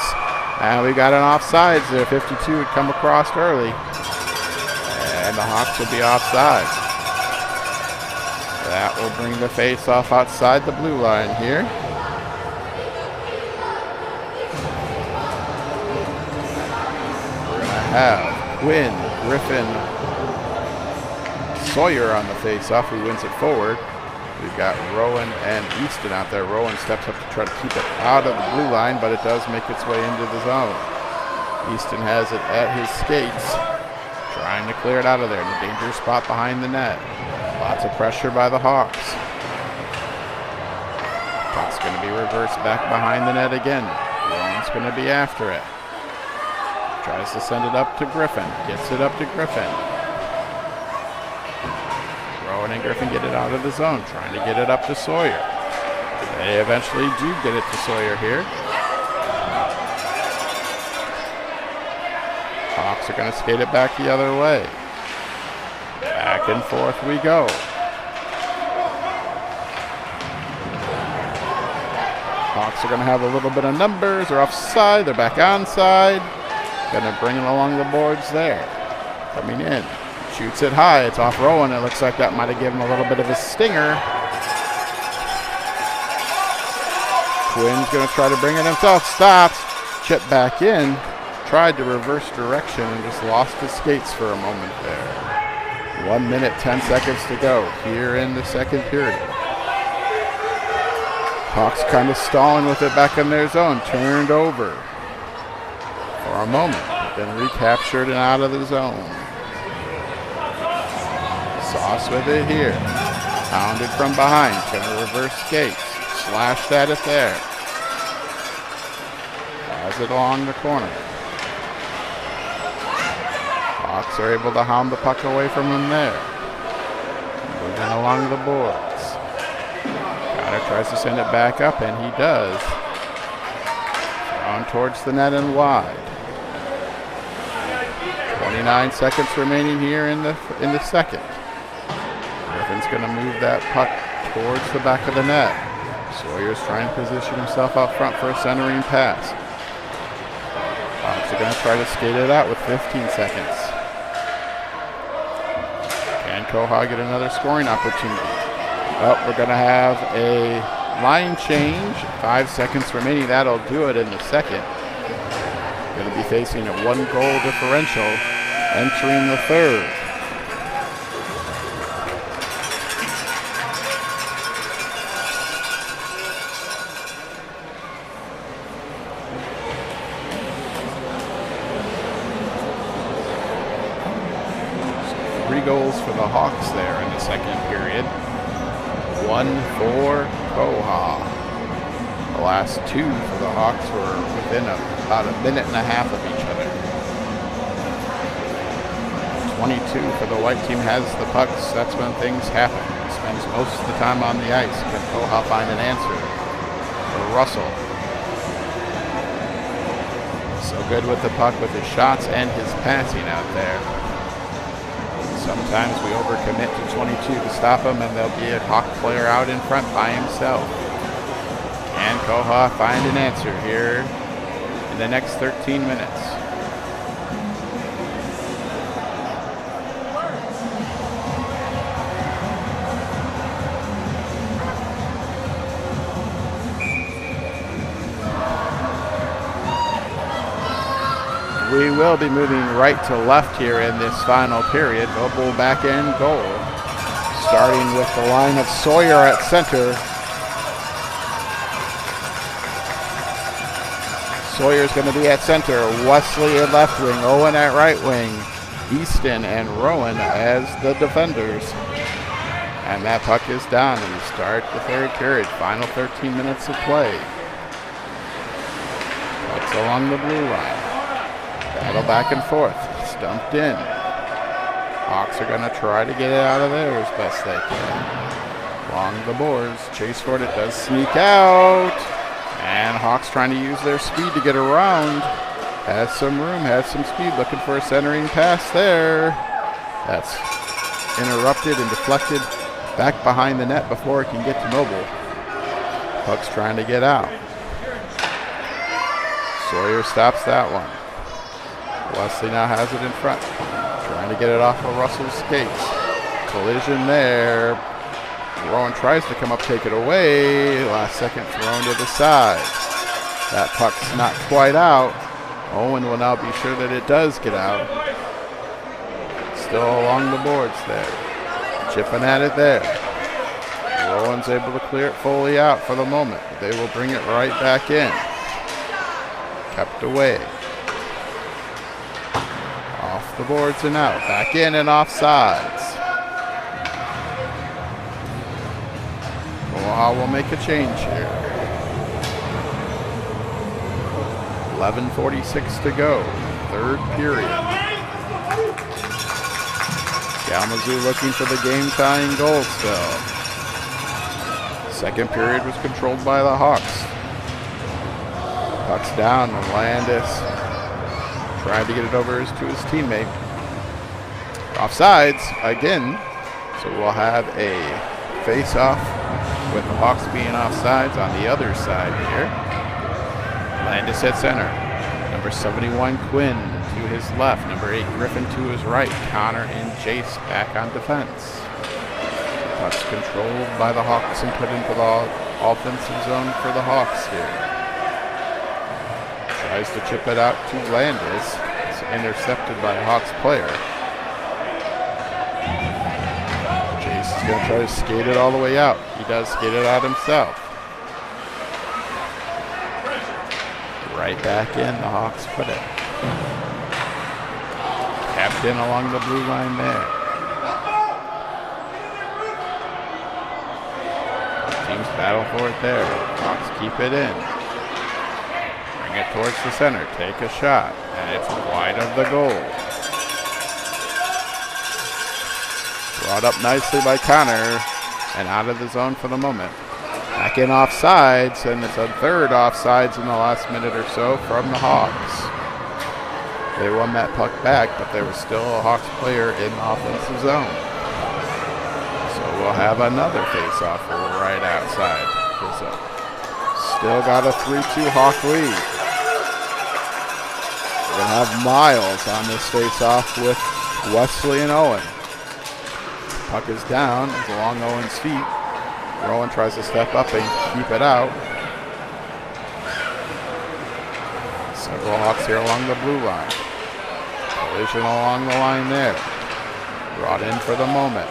and we got an offsides there. 52 had come across early, and the Hawks will be offside. That will bring the face-off outside the blue line here. We're going to have Quinn, Griffin, Sawyer on the face-off, who wins it forward. We've got Rowan and Easton out there. Rowan steps up to try to keep it out of the blue line, but it does make its way into the zone. Easton has it at his skates, trying to clear it out of there in a dangerous spot behind the net. Lots of pressure by the Hawks. Puck's going to be reversed back behind the net again. Rowan's going to be after it. Tries to send it up to Griffin. Gets it up to Griffin. Rowan and Griffin get it out of the zone. Trying to get it up to Sawyer. They eventually do get it to Sawyer here. Hawks are going to skate it back the other way. Back and forth we go. Hawks are going to have a little bit of numbers. They're offside. They're back onside. Going to bring it along the boards there. Coming in. Shoots it high. It's off Rowan. It looks like that might have given him a little bit of a stinger. Quinn's going to try to bring it himself. Stops. Chip back in. Tried to reverse direction and just lost his skates for a moment there. 1 minute, 10 seconds to go here in the second period. Hawks kind of stalling with it back in their zone. Turned over for a moment, but then recaptured and out of the zone. Sauce with it here. Pounded from behind. Gonna reverse skates. Slashed at it there. Has it along the corner. Hawks are able to hound the puck away from him there. Moving along the boards. Connor tries to send it back up, and he does. Thrown towards the net and wide. 29 seconds remaining here in the second. Griffin's going to move that puck towards the back of the net. Sawyer's trying to position himself out front for a centering pass. Hawks are going to try to skate it out with 15 seconds. Can KOHA get another scoring opportunity? Oh, we're going to have a line change. 5 seconds remaining. That'll do it in the second. Going to be facing a 1-goal differential entering the third. So 3 goals for the Hawks there in the second period. 1 for KOHA. The last 2 for the Hawks were within about a minute and a half of each other. 22 for the white team has the pucks. That's when things happen. He spends most of the time on the ice. Can KOHA find an answer for Russell? So good with the puck with his shots and his passing out there. Sometimes we overcommit to 22 to stop him, and there'll be a Hawk player out in front by himself. Can KOHA find an answer here in the next 13 minutes? We will be moving right to left here in this final period. Double back end goal. Starting with the line of Sawyer at center. Sawyer's going to be at center. Wesley at left wing. Owen at right wing. Easton and Rowan as the defenders. And that puck is down. And we start the third period. Final 13 minutes of play. Pucks along the blue line. Battle back and forth. Stumped in. Hawks are going to try to get it out of there as best they can. Along the boards. Chase for it. It does sneak out. And Hawks trying to use their speed to get around. Has some room. Has some speed. Looking for a centering pass there. That's interrupted and deflected back behind the net before it can get to Noble. Puck's trying to get out. Sawyer stops that one. Wesley now has it in front. Trying to get it off of Russell's skates. Collision there. Rowan tries to come up, take it away. Last second thrown to the side. That puck's not quite out. Owen will now be sure that it does get out. Still along the boards there. Chipping at it there. Rowan's able to clear it fully out for the moment. They will bring it right back in. Kept away. Off the boards and out. Back in and off sides. KOHA will make a change here. 11:46 to go. third period. Kalamazoo looking for the game-tying goal still. Second period was controlled by the Hawks. Puck's down, and Landis tried to get it over to his teammate. Offsides again, so we'll have a face-off with the Hawks being offsides on the other side here. Landis at center. Number 71, Quinn to his left. Number 8, Griffin to his right. Connor and Jace back on defense. Puck's controlled by the Hawks and put into the offensive zone for the Hawks here. Tries to chip it out to Landis. It's intercepted by a Hawks player. Jace is going to try to skate it all the way out. He does skate it out himself. Right back in, the Hawks put it. Capped in along the blue line there. Teams battle for it there. Hawks keep it in. Bring it towards the center. Take a shot. And it's wide of the goal. Brought up nicely by Connor. And out of the zone for the moment. Back in offsides, and it's a third offsides in the last minute or so from the Hawks. They won that puck back, but there was still a Hawks player in the offensive zone. So we'll have another face-off right outside. Still got a 3-2 Hawk lead. We're going to have Miles on this face-off with Wesley and Owen. Puck is down, it's along Owen's feet. Rowan tries to step up and keep it out. Several Hawks here along the blue line. Collision along the line there. Brought in for the moment.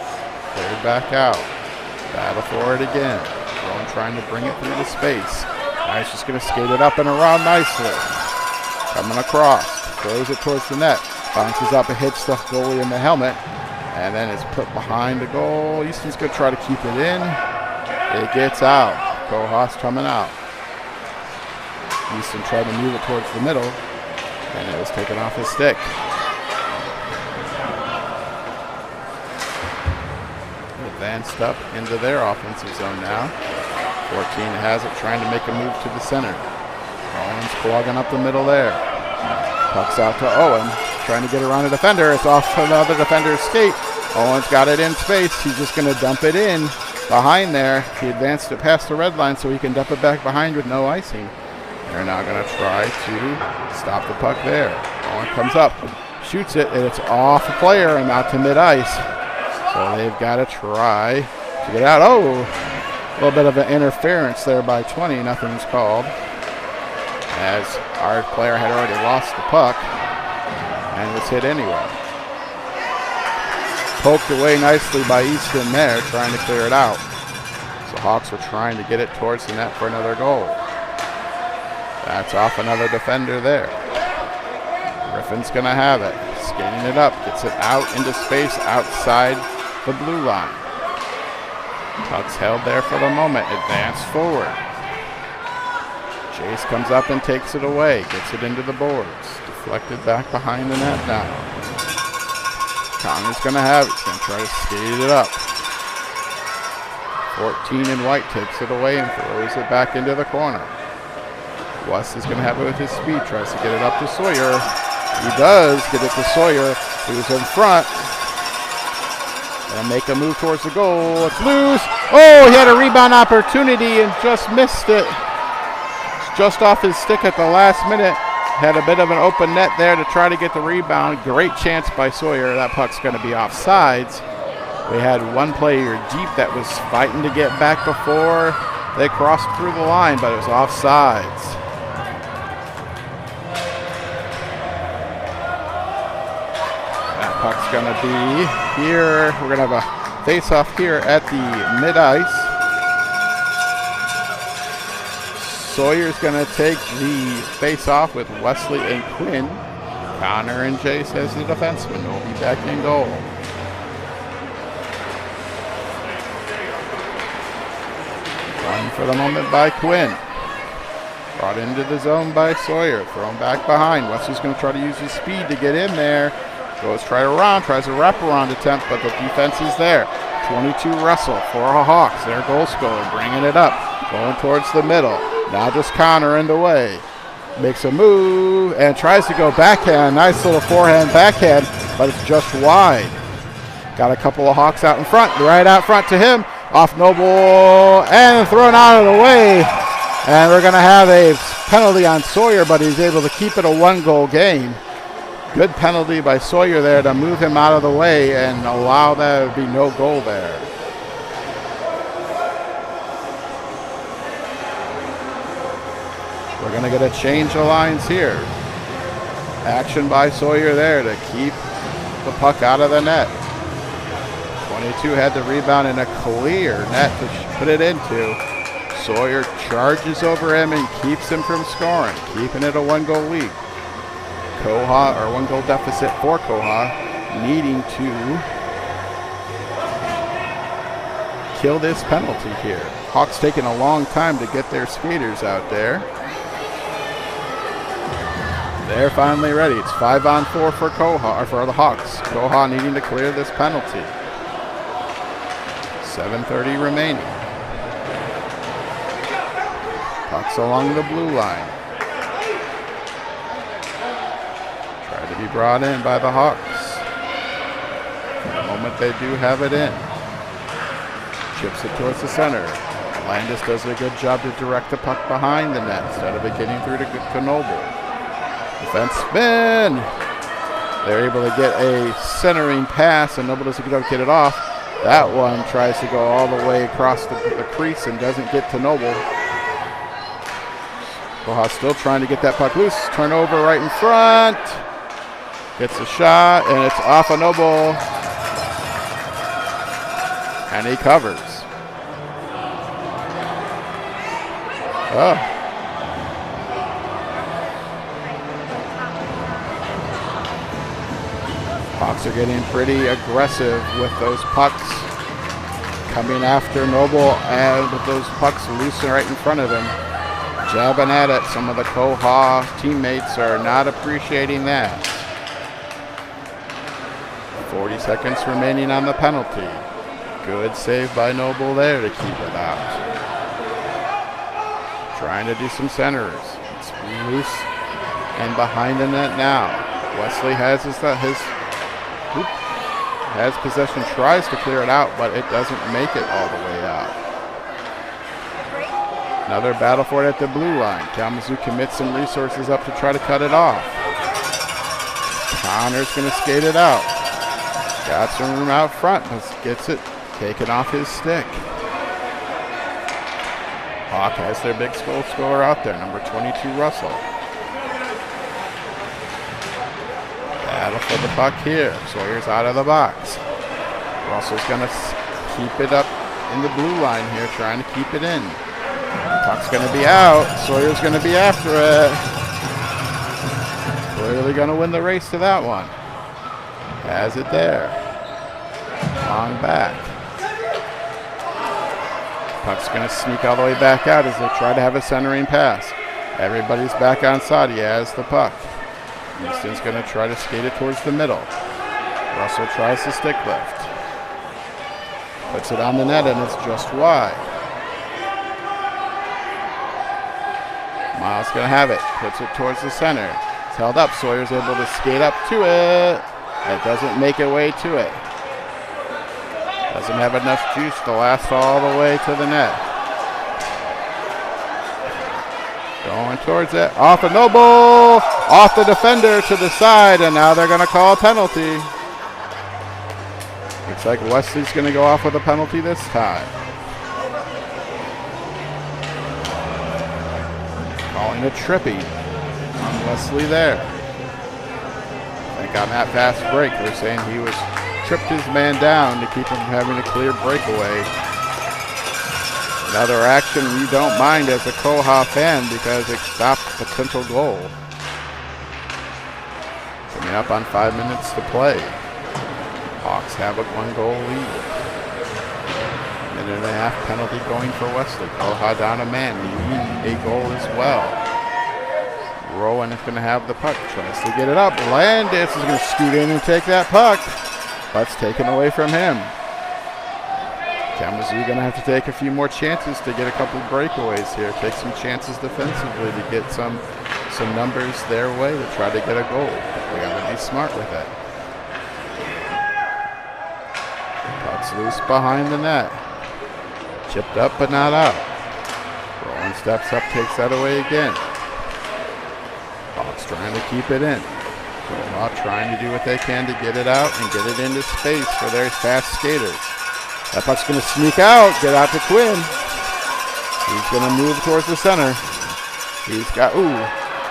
Cleared back out. Battle for it again. Rowan trying to bring it through the space. Now he's just going to skate it up and around nicely. Coming across. Throws it towards the net. Bounces up and hits the goalie in the helmet. And then it's put behind the goal. Easton's going to try to keep it in. It gets out. KOHA's coming out. Easton tried to move it towards the middle, and it was taken off his stick. Advanced up into their offensive zone now. 14 has it, trying to make a move to the center. Owens clogging up the middle there. Puck's out to Owen, trying to get around a defender. It's off another defender's skate. Owens got it in space. He's just going to dump it in. Behind there, he advanced it past the red line so he can dump it back behind with no icing. They're now going to try to stop the puck there. Owen comes up, shoots it, and it's off a player and out to mid-ice. So they've got to try to get out. Oh, a little bit of an interference there by 20. Nothing's called, as our player had already lost the puck and was hit anyway. Poked away nicely by Easton there, trying to clear it out. So Hawks were trying to get it towards the net for another goal. That's off another defender there. Griffin's going to have it. Skating it up, gets it out into space outside the blue line. Puck's held there for the moment. Advanced forward. Jace comes up and takes it away. Gets it into the boards. Deflected back behind the net now. Connor's going to have it. He's going to try to skate it up. 14 in white takes it away and throws it back into the corner. West is going to have it with his speed. Tries to get it up to Sawyer. He does get it to Sawyer. Who's in front. And make a move towards the goal. It's loose. Oh, he had a rebound opportunity and just missed it. It's just off his stick at the last minute. Had a bit of an open net there to try to get the rebound. Great chance by Sawyer. That puck's going to be offsides. We had one player deep that was fighting to get back before they crossed through the line, but it was offsides. That puck's going to be here. We're going to have a face-off here at the mid-ice. Sawyer's going to take the face-off with Wesley and Quinn. Connor and Jace as the defenseman will be back in goal. One for the moment by Quinn. Brought into the zone by Sawyer. Thrown back behind. Wesley's going to try to use his speed to get in there. Goes tries a wraparound attempt, but the defense is there. 22 Russell for the Hawks. Their goal scorer bringing it up. Going towards the middle. Now just Connor in the way. Makes a move and tries to go backhand. Nice little forehand backhand, but it's just wide. Got a couple of Hawks out in front. Right out front to him. Off Noble and thrown out of the way. And we're going to have a penalty on Sawyer, but he's able to keep it a 1-goal game. Good penalty by Sawyer there to move him out of the way and allow there to be no goal there. We're going to get a change of lines here. Action by Sawyer there to keep the puck out of the net. 22 had the rebound in a clear net to put it into. Sawyer charges over him and keeps him from scoring, keeping it a 1-goal lead. KOHA, or 1-goal deficit for KOHA, needing to kill this penalty here. Hawks taking a long time to get their skaters out there. They're finally ready. It's 5-on-4 for KOHA, or for the Hawks. KOHA needing to clear this penalty. 7:30 remaining. Pucks along the blue line. Try to be brought in by the Hawks. For the moment they do have it in. Chips it towards the center. Landis does a good job to direct the puck behind the net instead of it getting through to Noble. Defense spin. They're able to get a centering pass and Noble doesn't get it off. That one tries to go all the way across the crease and doesn't get to Noble. KOHA still trying to get that puck loose. Turnover right in front. Gets a shot and it's off of Noble. And he covers. Oh. Hawks are getting pretty aggressive with those pucks coming after Noble and with those pucks loose right in front of him. Jabbing at it. Some of the KOHA teammates are not appreciating that. 40 seconds remaining on the penalty. Good save by Noble there to keep it out. Trying to do some centers. It's loose and behind the net now. Wesley has has possession, tries to clear it out, but it doesn't make it all the way out. Another battle for it at the blue line. Kalamazoo commits some resources up to try to cut it off. Connor's going to skate it out. Got some room out front. Gets it taken off his stick. Hawk has their big goal scorer out there, number 22, Russell. Battle for the puck here. Sawyer's out of the box. Russell's going to keep it up in the blue line here, trying to keep it in. Puck's going to be out. Sawyer's going to be after it. Clearly going to win the race to that one. Has it there. Long back. Puck's going to sneak all the way back out as they try to have a centering pass. Everybody's back on side. He has the puck. Easton's going to try to skate it towards the middle. Russell tries the stick lift. Puts it on the net and it's just wide. Miles going to have it. Puts it towards the center. It's held up. Sawyer's able to skate up to it. It doesn't make it way to it. Doesn't have enough juice to last all the way to the net. Going towards it. Off of Noble. Off the defender to the side. And now they're going to call a penalty. Looks like Wesley's going to go off with a penalty this time. Calling a trippy on Wesley there. I think on that fast break, they're saying he was tripped his man down to keep him from having a clear breakaway. Another action you don't mind as a KOHA fan because it stopped a potential goal. Coming up on 5 minutes to play. Hawks have a 1-goal lead. Minute and a half penalty going for Wesley. KOHA down a man. They need a goal as well. Rowan is going to have the puck. Tries to get it up. Landis is going to scoot in and take that puck. Puck's taken away from him. Kalamazoo going to have to take a few more chances to get a couple breakaways here. Take some chances defensively to get some numbers their way to try to get a goal. They got to be smart with it. Puck's loose behind the net. Chipped up but not out. Rowan steps up, takes that away again. Hawks trying to keep it in. KOHA trying to do what they can to get it out and get it into space for their fast skaters. That puck's going to sneak out, get out to Quinn. He's going to move towards the center. He's got,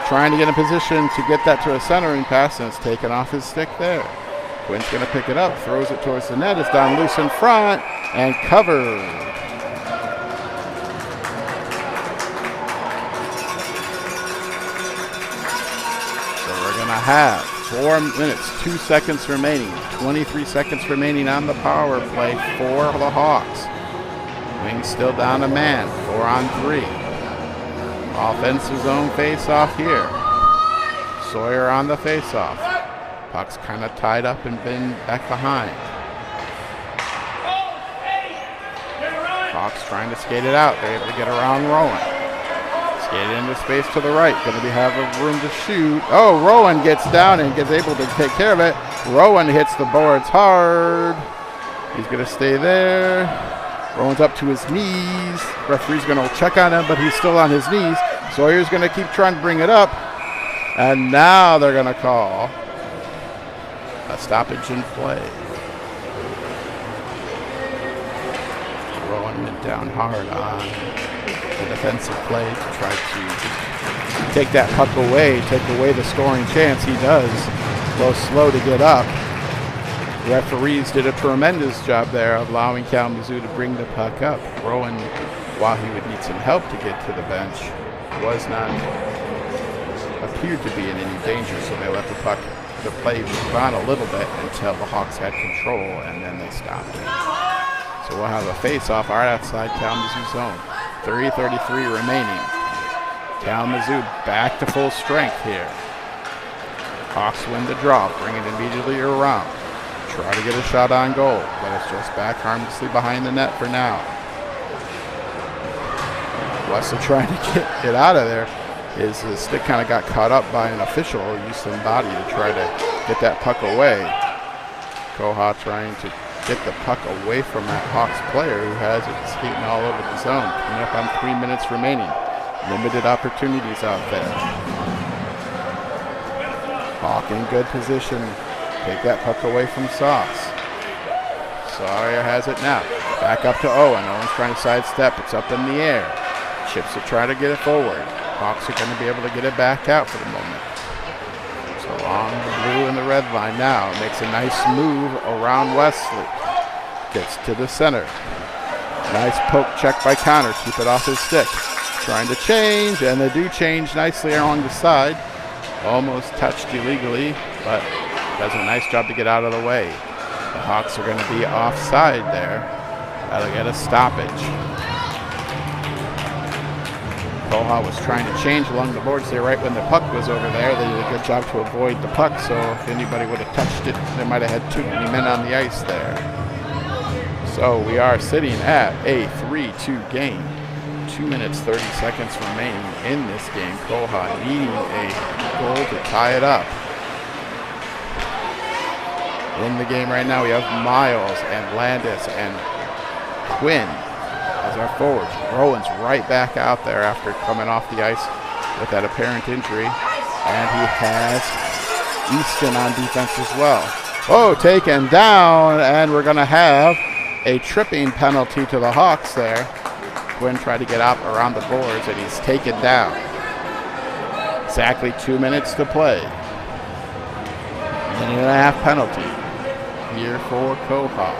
trying to get in position to get that to a centering pass, and it's taken off his stick there. Quinn's going to pick it up, throws it towards the net. It's down loose in front and covered. So we're going to have 4 minutes, 2 seconds remaining, 23 seconds remaining on the power play for the Hawks. Wings still down a man, 4 on 3. Offensive zone face-off here. Sawyer on the face-off. Puck's kind of tied up and been back behind. Hawks trying to skate it out. They're able to get around Rowan. Skate into space to the right. Going to have a room to shoot. Oh, Rowan gets down and gets able to take care of it. Rowan hits the boards hard. He's going to stay there. Rowan's up to his knees. Referee's going to check on him, but he's still on his knees. Sawyer's going to keep trying to bring it up. And now they're going to call a stoppage in play. Rowan went down hard on the defensive play to try to take that puck away, take away the scoring chance. He does. Go slow to get up. Referees did a tremendous job there of allowing Kalamazoo to bring the puck up. Rowan, while he would need some help to get to the bench, appeared to be in any danger, so they let the play move on a little bit until the Hawks had control, and then they stopped it. So we'll have a face-off right outside Kalamazoo zone. 3:33 remaining. Kalamazoo back to full strength here. Hawks win the draw, bring it immediately around. Try to get a shot on goal, but it's just back harmlessly behind the net for now. Wesley trying to get it out of there. His stick kind of got caught up by an official who used some body to try to get that puck away. KOHA trying to get the puck away from that Hawks player who has it skating all over the zone. Coming up on 3 minutes remaining. Limited opportunities out there. Hawk in good position. Take that puck away from Sauce. Sawyer has it now. Back up to Owen. Owen's trying to sidestep. It's up in the air. Chips to try to get it forward. Hawks are going to be able to get it back out for the moment. So along the blue and the red line now. Makes a nice move around Wesley. Gets to the center. Nice poke check by Connor. Keep it off his stick. Trying to change, and they do change nicely along the side. Almost touched illegally, but does a nice job to get out of the way. The Hawks are going to be offside there. That'll get a stoppage. KOHA was trying to change along the boards there right when the puck was over there. They did a good job to avoid the puck, so if anybody would have touched it, they might have had too many men on the ice there. So we are sitting at a 3-2 game. 2 minutes, 30 seconds remaining in this game. KOHA needing a goal to tie it up. In the game right now, we have Miles and Landis and Quinn as our forwards. Rowan's right back out there after coming off the ice with that apparent injury. And he has Easton on defense as well. Oh, taken down, and we're going to have a tripping penalty to the Hawks there. Quinn tried to get up around the boards, and he's taken down. Exactly 2 minutes to play. Minute and a half penalty here for KOHA.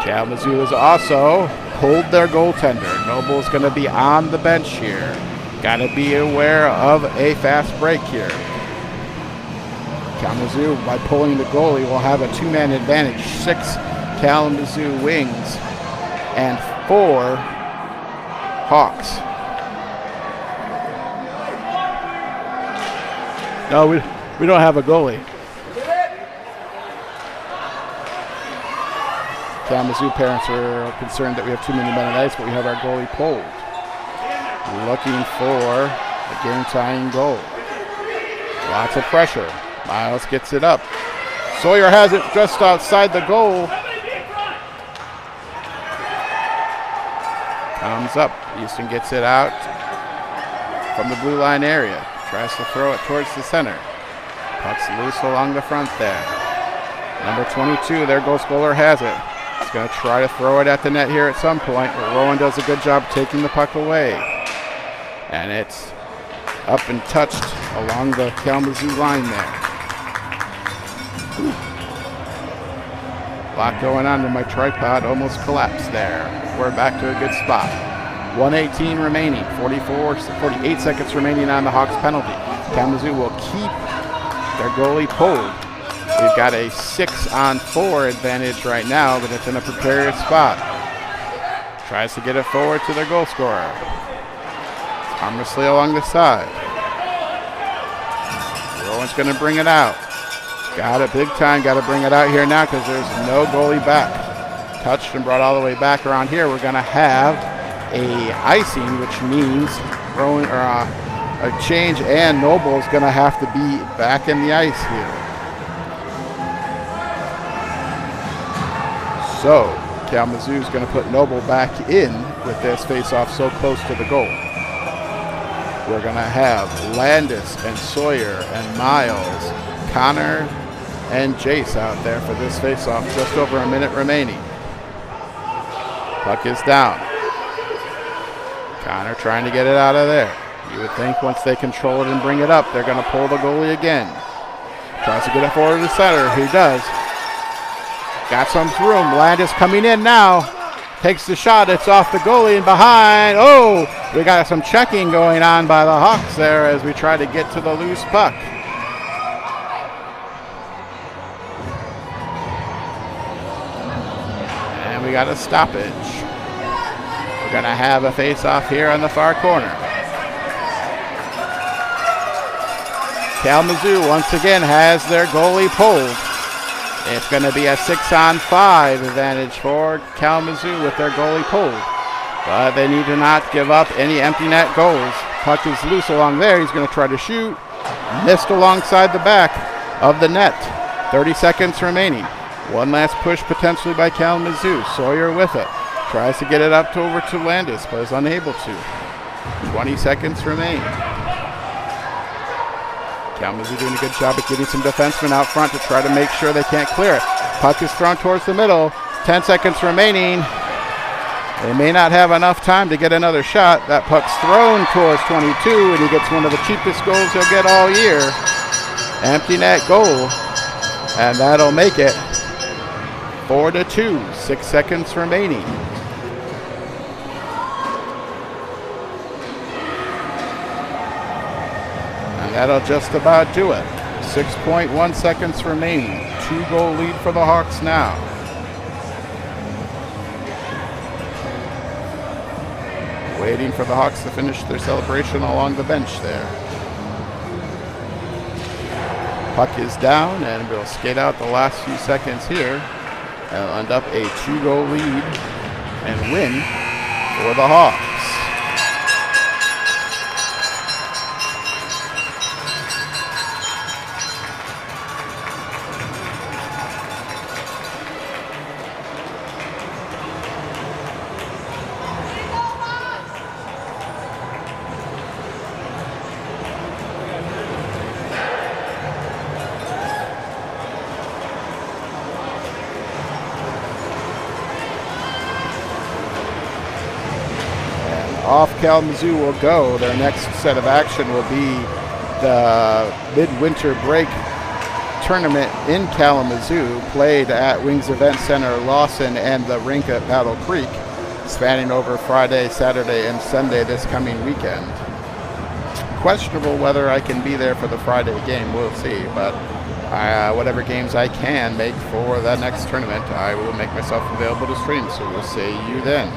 Kalamazoo has also pulled their goaltender. Noble's going to be on the bench here. Got to be aware of a fast break here. Kalamazoo, by pulling the goalie, will have a 2-man advantage. 6 Kalamazoo wings and 4 Hawks. No, we don't have a goalie. Kalamazoo parents are concerned that we have too many men on ice, but we have our goalie pulled. Looking for a game-tying goal. Lots of pressure. Miles gets it up. Sawyer has it just outside the goal. Comes up. Easton gets it out from the blue line area. Tries to throw it towards the center. Puck's loose along the front there. Number 22, their goal scorer, has it. He's going to try to throw it at the net here at some point, but Rowan does a good job taking the puck away. And it's up and touched along the Kalamazoo line there. A lot going on in my tripod, almost collapsed there. We're back to a good spot. 1:18 remaining, 48 seconds remaining on the Hawks penalty. Kalamazoo will keep their goalie pulled. We've got a 6-on-4 advantage right now, but it's in a precarious spot. Tries to get it forward to their goal scorer. Harmlessly along the side. Rowan's going to bring it out. Got it big time. Got to bring it out here now because there's no goalie back. Touched and brought all the way back around here. We're going to have a icing, which means Rowan, or a change, and Noble's going to have to be back in the ice here. So Kalamazoo's going to put Noble back in with this face-off so close to the goal. We're going to have Landis and Sawyer and Miles, Connor and Jace out there for this face-off. Just over a minute remaining. Puck is down. Connor trying to get it out of there. You would think once they control it and bring it up, they're going to pull the goalie again. Tries to get it forward to the center. He does. Got some room. Landis coming in now. Takes the shot. It's off the goalie and behind. Oh, we got some checking going on by the Hawks there as we try to get to the loose puck. And we got a stoppage. We're going to have a face-off here on the far corner. Kalamazoo once again has their goalie pulled. It's going to be a 6-on-5 advantage for Kalamazoo with their goalie pulled. But they need to not give up any empty net goals. Puck is loose along there. He's going to try to shoot. Missed alongside the back of the net. 30 seconds remaining. One last push potentially by Kalamazoo. Sawyer with it. Tries to get it up over to Landis, but is unable to. 20 seconds remain. Kalamazoo doing a good job at getting some defensemen out front to try to make sure they can't clear it. Puck is thrown towards the middle. 10 seconds remaining. They may not have enough time to get another shot. That puck's thrown towards 22, and he gets one of the cheapest goals he'll get all year. Empty net goal, and that'll make it 4-2. 6 seconds remaining. That'll just about do it. 6.1 seconds remaining. 2-goal lead for the Hawks now. Waiting for the Hawks to finish their celebration along the bench there. Puck is down, and we'll skate out the last few seconds here. And we'll end up a 2-goal lead and win for the Hawks. Off Kalamazoo will go. Their next set of action will be the midwinter break tournament in Kalamazoo, played at Wings Event Center, Lawson, and the rink at Battle Creek, spanning over Friday, Saturday, and Sunday this coming weekend. Questionable whether I can be there for the Friday game. We'll see, but whatever games I can make for that next tournament, I will make myself available to stream, so we'll see you then.